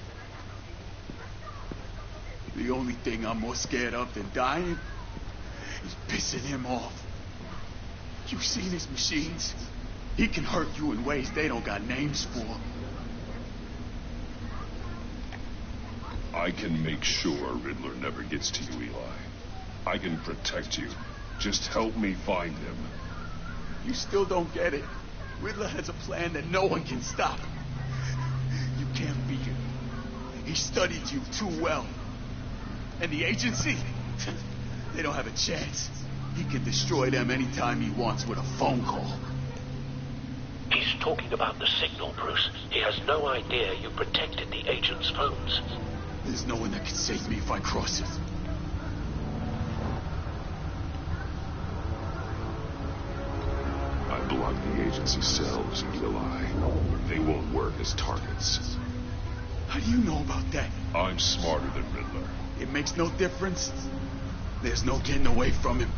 The only thing I'm more scared of than dying is pissing him off. You've seen his machines. He can hurt you in ways they don't got names for. I can make sure Riddler never gets to you, Eli. I can protect you. Just help me find him. You still don't get it. Riddler has a plan that no one can stop. You can't beat him. He studied you too well. And the agency? They don't have a chance. He can destroy them anytime he wants with a phone call. He's talking about the signal, Bruce. He has no idea you protected the agent's phones. There's no one that can save me if I cross it. I blocked the agency cells, Eli. They won't work as targets. How do you know about that? I'm smarter than Riddler. It makes no difference. There's no getting away from him.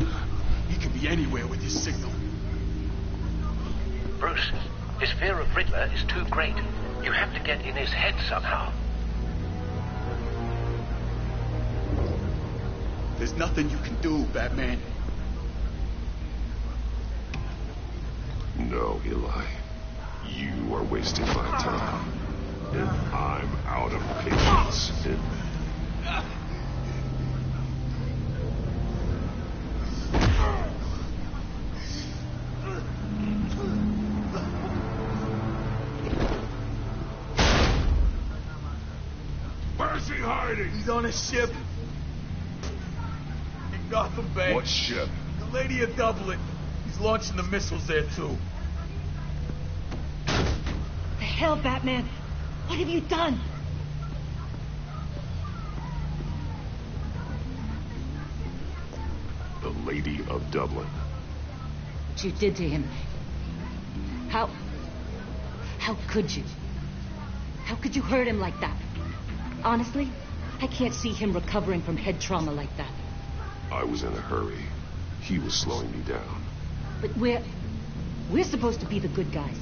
He can be anywhere with his signal. Bruce, his fear of Riddler is too great. You have to get in his head somehow. There's nothing you can do, Batman. No, Eli. You are wasting my time. And I'm out of patience. Where's he hiding? He's on a ship. In Gotham Bay. What ship? The Lady of Dublin. He's launching the missiles there, too. The hell, Batman? What have you done? The Lady of Dublin. What you did to him. How could you? How could you hurt him like that? Honestly, I can't see him recovering from head trauma like that. I was in a hurry. He was slowing me down. But we're supposed to be the good guys.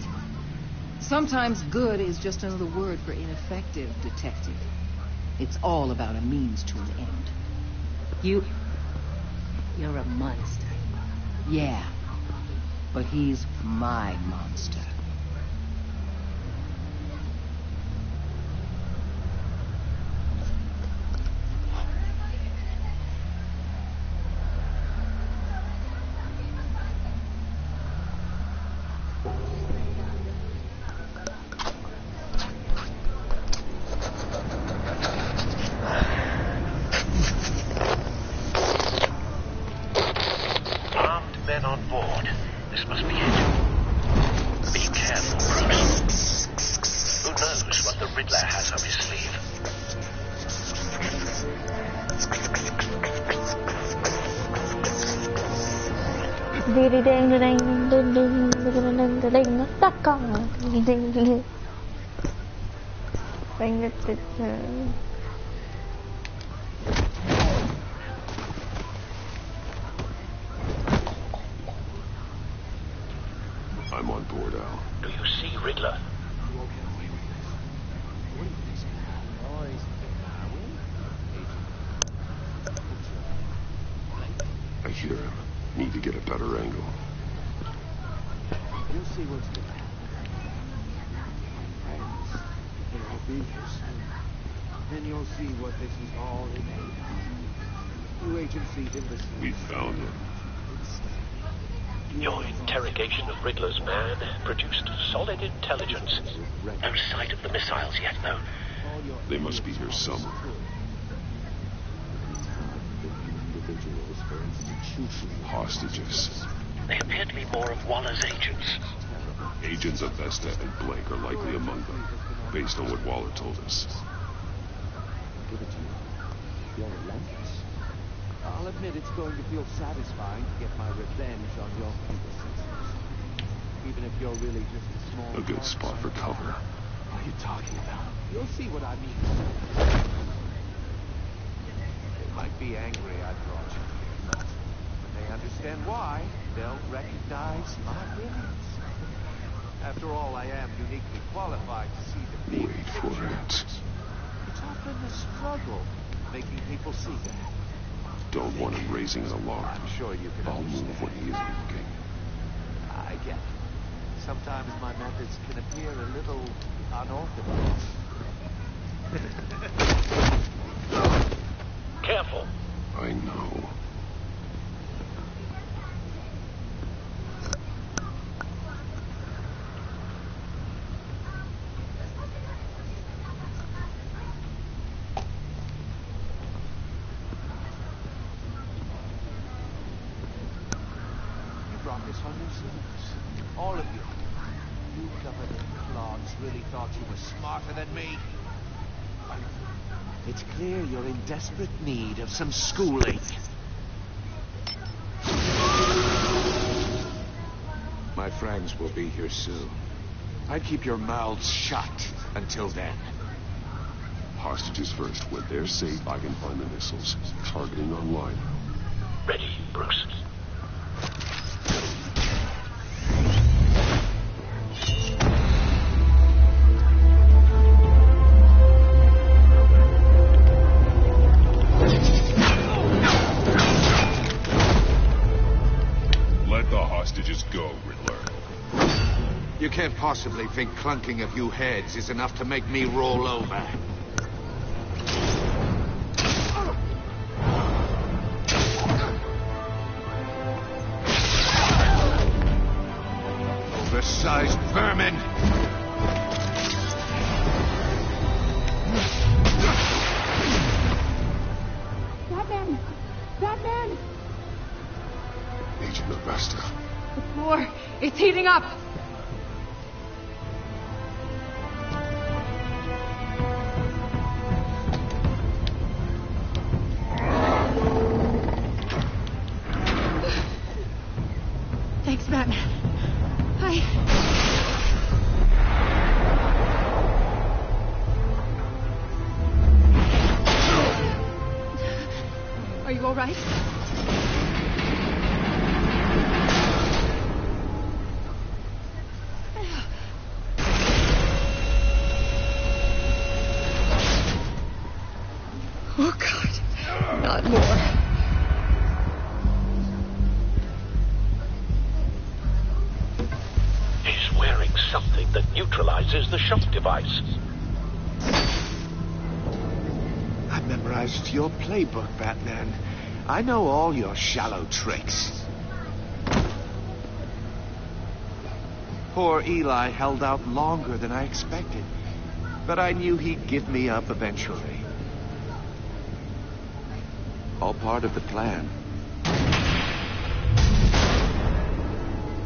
Sometimes good is just another word for ineffective, Detective. It's all about a means to an end. You're a monster. Yeah, but he's my monster. I'm on board, Al. Do you see Riddler? I hear him. Need to get a better angle. You'll see what's going to happen. And it'll be here soon. Then you'll see what this is all about. You agency imbecile. We found him. Your interrogation of Riddler's man produced solid intelligence. No sight of the missiles yet, though. They must be here somewhere. Hostages. They appear to be more of Waller's agents. Agents of Vesta and Blake are likely among them, based on what Waller told us. Give it to you. You're relentless. I'll admit it's going to feel satisfying to get my revenge on your predecessors. Even if you're really just a small... A good spot for cover. What are you talking about? You'll see what I mean. They might be angry I brought you here, but when they understand why, they'll recognize my brilliance. After all, I am uniquely qualified to see the big Wait for it. It's often the struggle making people see that. Don't want him raising an alarm. I'm sure you can I'll move when he is looking. I get it. Sometimes sometimes my methods can appear a little unorthodox. Careful. I know. You brought this on yourselves. All of you. You covered in clods really thought you were smarter than me. It's clear you're in desperate need of some schooling. My friends will be here soon. I'd keep your mouths shut until then. Hostages first. When they're safe, I can find the missiles. Targeting online. Ready, Bruce. Let the hostages go, Riddler. You can't possibly think clunking a few heads is enough to make me roll over. Oversized vermin! Batman! Batman! Agent Augusta. The floor, it's heating up! Thanks, Batman. Are you all right? Oh, God. Not more. He's wearing something that neutralizes the shock device. I memorized your playbook, Batman. I know all your shallow tricks. Poor Eli held out longer than I expected, but I knew he'd give me up eventually. All part of the plan.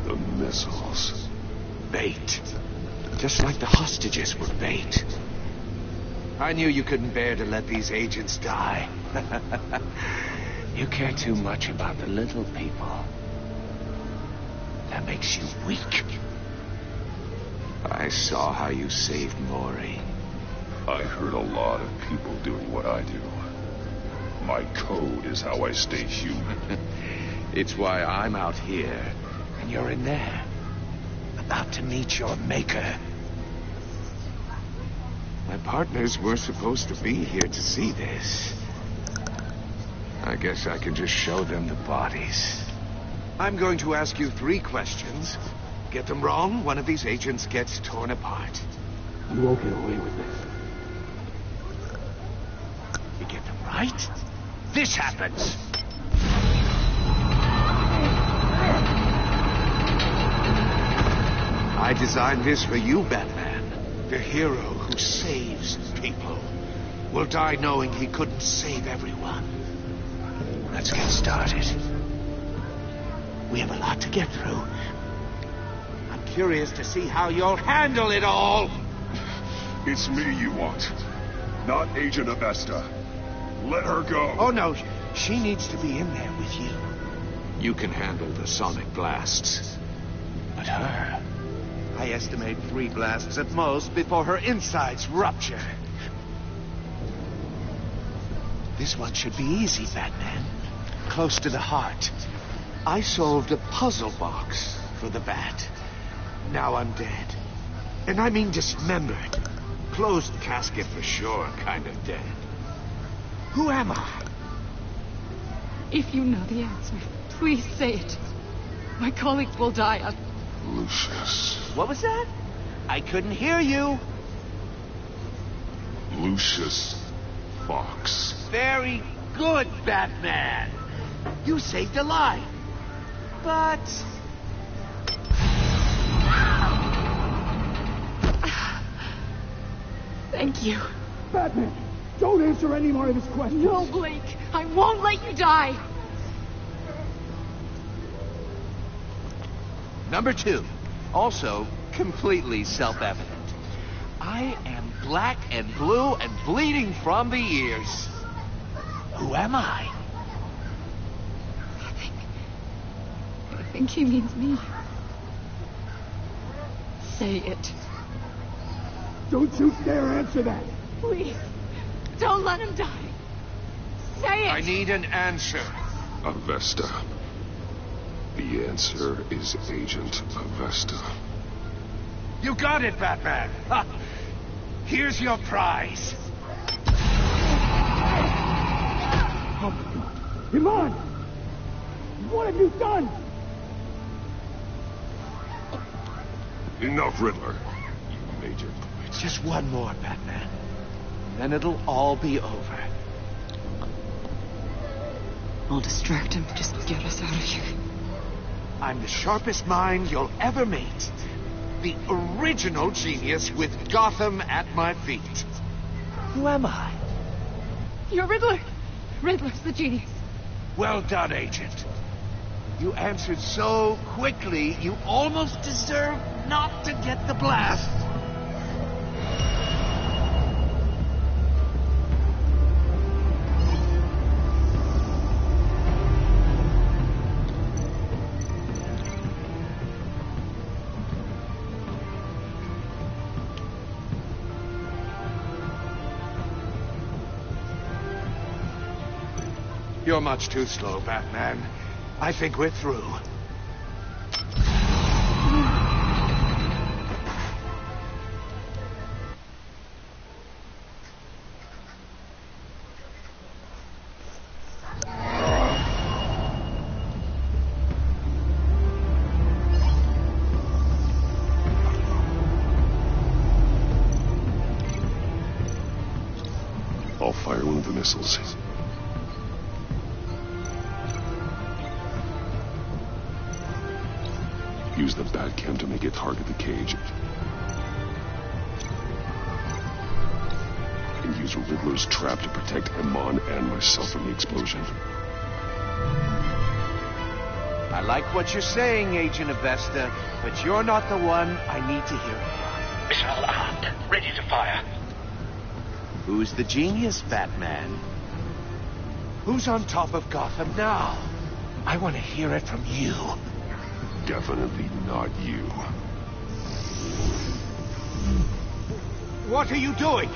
The missiles. Bait. Just like the hostages were bait. I knew you couldn't bear to let these agents die. You care too much about the little people. That makes you weak. I saw how you saved Maury. I hurt a lot of people doing what I do. My code is how I stay human. It's why I'm out here, and you're in there. About to meet your maker. My partners were supposed to be here to see this. I guess I can just show them the bodies. I'm going to ask you 3 questions. Get them wrong, one of these agents gets torn apart. You won't get away with this. You get them right, this happens. I designed this for you, Batman. The hero who saves people will die knowing he couldn't save everyone. Let's get started. We have a lot to get through. I'm curious to see how you'll handle it all. It's me you want, not Agent Avesta. Let her go. Oh, no. She needs to be in there with you. You can handle the sonic blasts. But her... I estimate 3 blasts at most before her insides rupture. This one should be easy, Batman. Close to the heart. I solved a puzzle box for the Bat. Now I'm dead. And I mean dismembered. Closed casket for sure, kind of dead. Who am I? If you know the answer, please say it. My colleague will die. Lucius. What was that? I couldn't hear you. Lucius Fox. Very good, Batman. You saved a life. But... Thank you. Batman, don't answer any more of his questions. No, Blake. I won't let you die. Number 2. Also completely self-evident. I am black and blue and bleeding from the ears. Who am I? I think he means me. Say it. Don't you dare answer that. Please. Don't let him die. Say it. I need an answer. Avesta. The answer is Agent Avesta. You got it, Batman. Ha. Here's your prize. Iman! What have you done? Enough, Riddler. You made your point. Just one more, Batman. Then it'll all be over. I'll distract him. Just get us out of here. I'm the sharpest mind you'll ever meet. The original genius with Gotham at my feet. Who am I? You're Riddler. Riddler's the genius. Well done, Agent. You answered so quickly, you almost deserve not to get the blast. You're much too slow, Batman. I think we're through. I'll fire one of the missiles. Use the Batcam to make it target the cage. And use Riddler's trap to protect Iman and myself from the explosion. I like what you're saying, Agent Avesta, but you're not the one I need to hear it from. Missile armed, ready to fire. Who's the genius, Batman? Who's on top of Gotham now? I want to hear it from you. Definitely not you. What are you doing?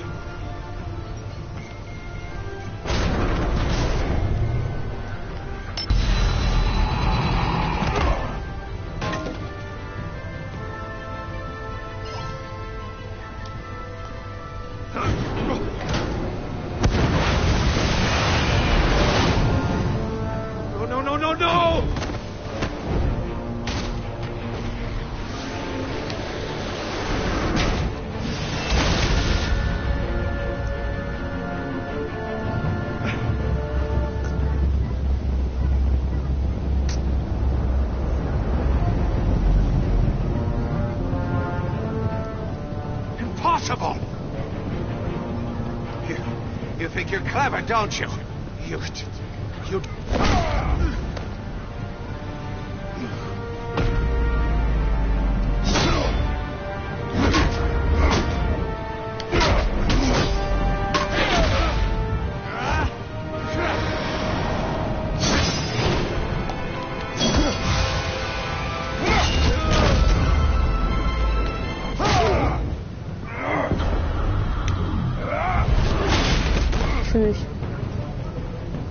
No! Impossible! You think you're clever, don't you? You...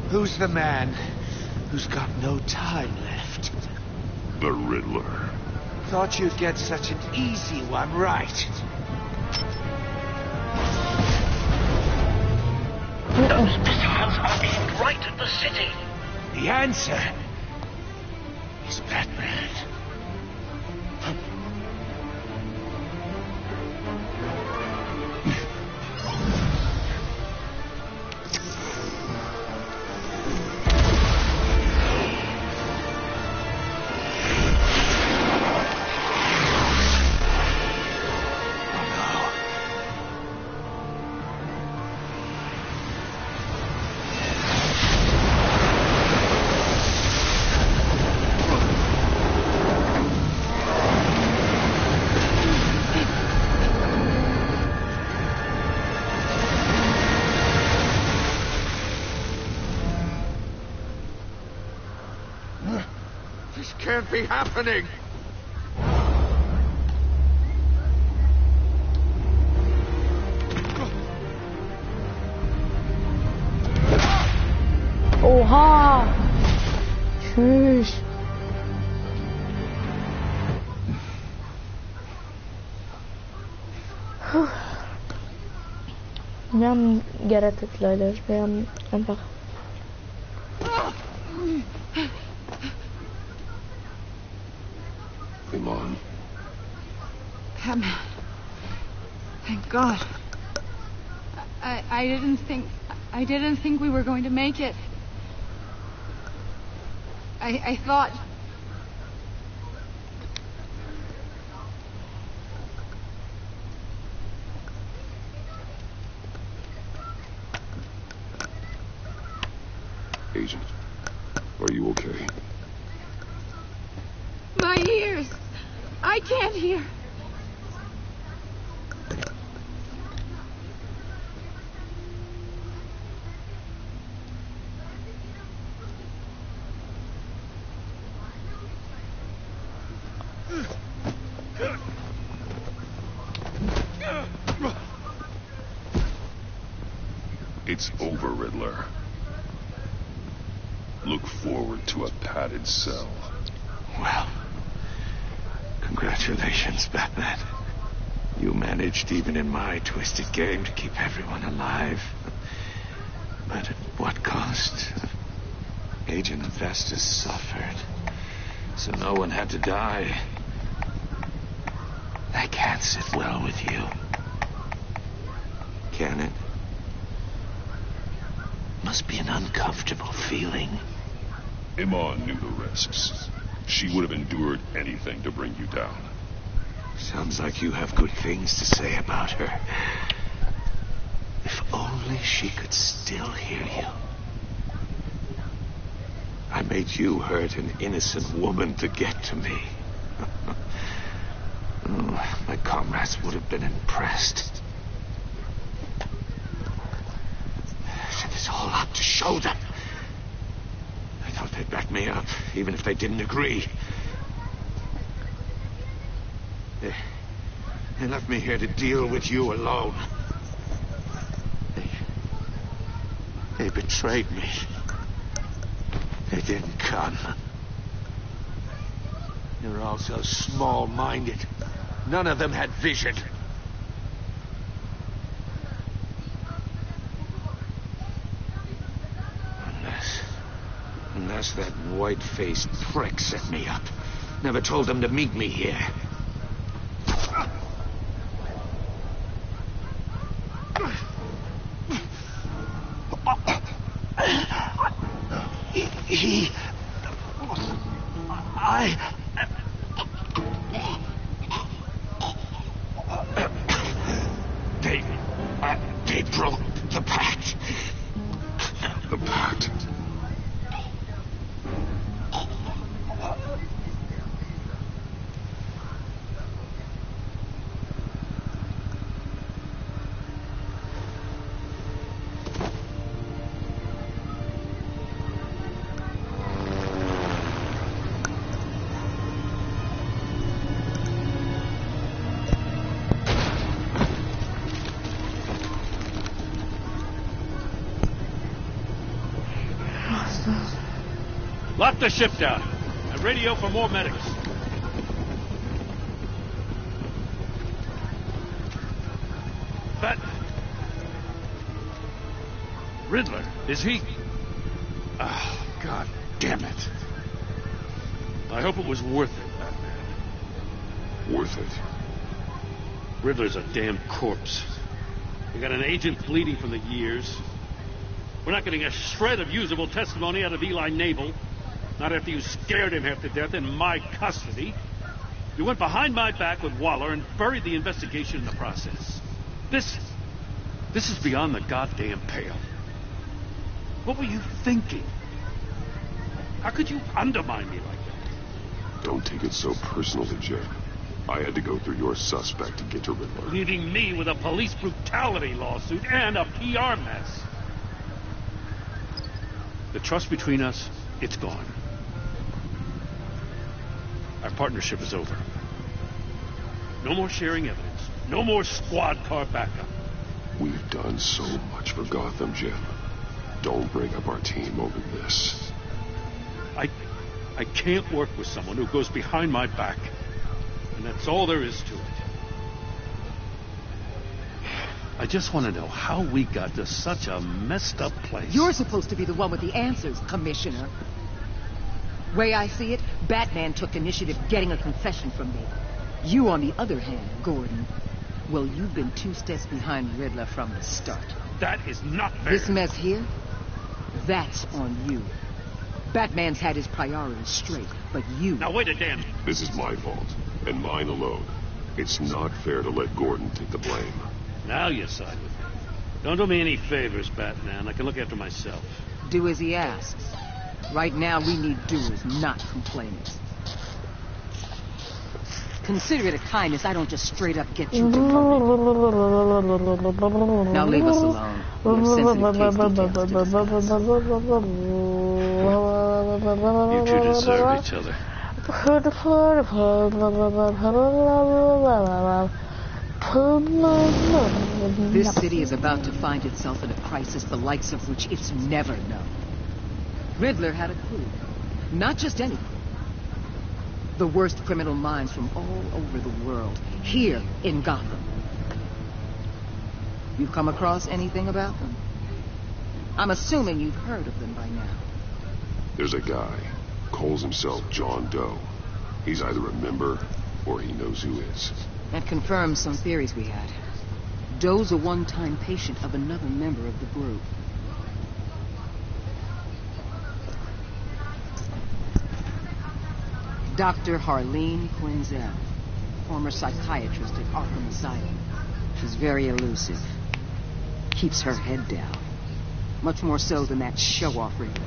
Who's the man who's got no time left? The Riddler. Thought you'd get such an easy one right. Those missiles are aimed right at the city. The answer is Batman. be happening? Oha! Tschüss. Puh. Wir haben gerettet, Leute. Wir haben einfach... Come on. Batman. Thank God. I didn't think we were going to make it. I thought... Agent, are you okay? My ears! I can't hear. It's over, Riddler. Look forward to a padded cell. Well, congratulations, Batman. You managed, even in my twisted game, to keep everyone alive. But at what cost? Agent Vestas suffered, so no one had to die. That can't sit well with you. Can it? Must be an uncomfortable feeling. Iman knew the risks. She would have endured anything to bring you down. Sounds like you have good things to say about her. If only she could still hear you. I made you hurt an innocent woman to get to me. Oh, my comrades would have been impressed. It's all up to show them. I thought they'd back me up, even if they didn't agree. They left me here to deal with you alone. They betrayed me. They didn't come. They're all so small-minded. None of them had vision. Unless that white-faced prick set me up. Never told them to meet me here. They broke the pact. The pact? Lock the ship down and radio for more medics. Batman. Riddler, is he? Oh, God damn it. I hope it was worth it, Batman. Worth it? Riddler's a damn corpse. We got an agent bleeding from the years. We're not getting a shred of usable testimony out of Eli Naval. Not after you scared him half to death in my custody. You went behind my back with Waller and buried the investigation in the process. This is beyond the goddamn pale. What were you thinking? How could you undermine me like that? Don't take it so personally, Jed. I had to go through your suspect to get to Riddler. Leaving me with a police brutality lawsuit and a PR mess. The trust between us, it's gone. partnership is over. No more sharing evidence. No more squad car backup. We've done so much for Gotham, Jim. Don't bring up our team over this. I can't work with someone who goes behind my back. And that's all there is to it. I just want to know how we got to such a messed up place. You're supposed to be the one with the answers, Commissioner. Way I see it, Batman took initiative getting a confession from me. You, on the other hand, Gordon, well, you've been 2 steps behind Riddler from the start. That is not fair. This mess here, that's on you. Batman's had his priorities straight, but you... Now wait a damn... This is my fault, and mine alone. It's not fair to let Gordon take the blame. Now you side with me. Don't do me any favors, Batman. I can look after myself. Do as he asks. Right now, we need doers, not complainers. Consider it a kindness. I don't just straight up get you to come in. Now leave us alone. We have sensitive case details to discuss. You two deserve each other. This city is about to find itself in a crisis the likes of which it's never known. Riddler had a clue. Not just any clue. The worst criminal minds from all over the world, here in Gotham. You've come across anything about them? I'm assuming you've heard of them by now. There's a guy, calls himself John Doe. He's either a member, or he knows who is. That confirms some theories we had. Doe's a one-time patient of another member of the group. Dr. Harleen Quinzel, former psychiatrist at Arkham Asylum. She's very elusive. Keeps her head down. Much more so than that show-off Riddler.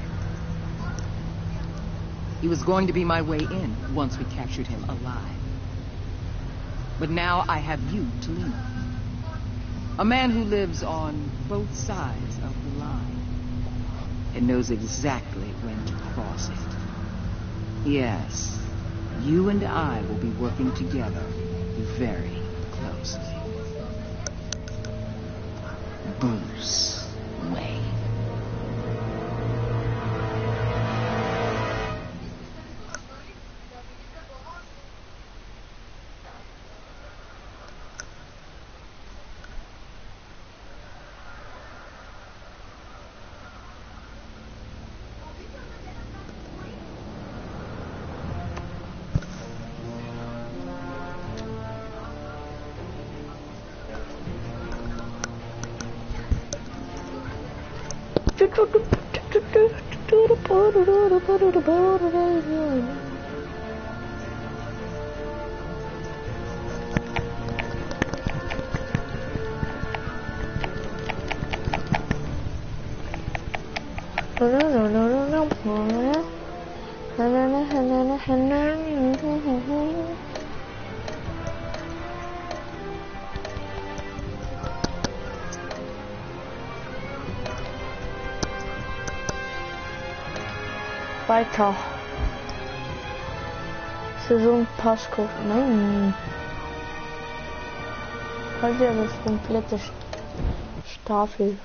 He was going to be my way in once we captured him alive. But now I have you to lean on. A man who lives on both sides of the line and knows exactly when to cross it. Yes. You and I will be working together very closely. Bruce Wayne. Weiter. Saisonpass kaufen. Nein. Halt ja das komplette Staffel.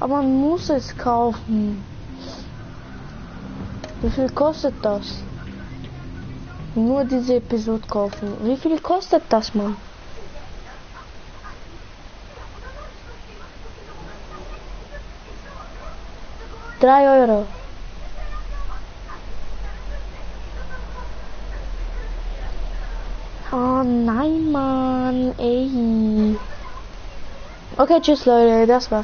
Aber man muss es kaufen. Wie viel kostet das? Nur diese Episode kaufen. Wie viel kostet das, Mann? 3 Euro. Oh nein, Mann, ey. Okay, tschüss Leute, das war's.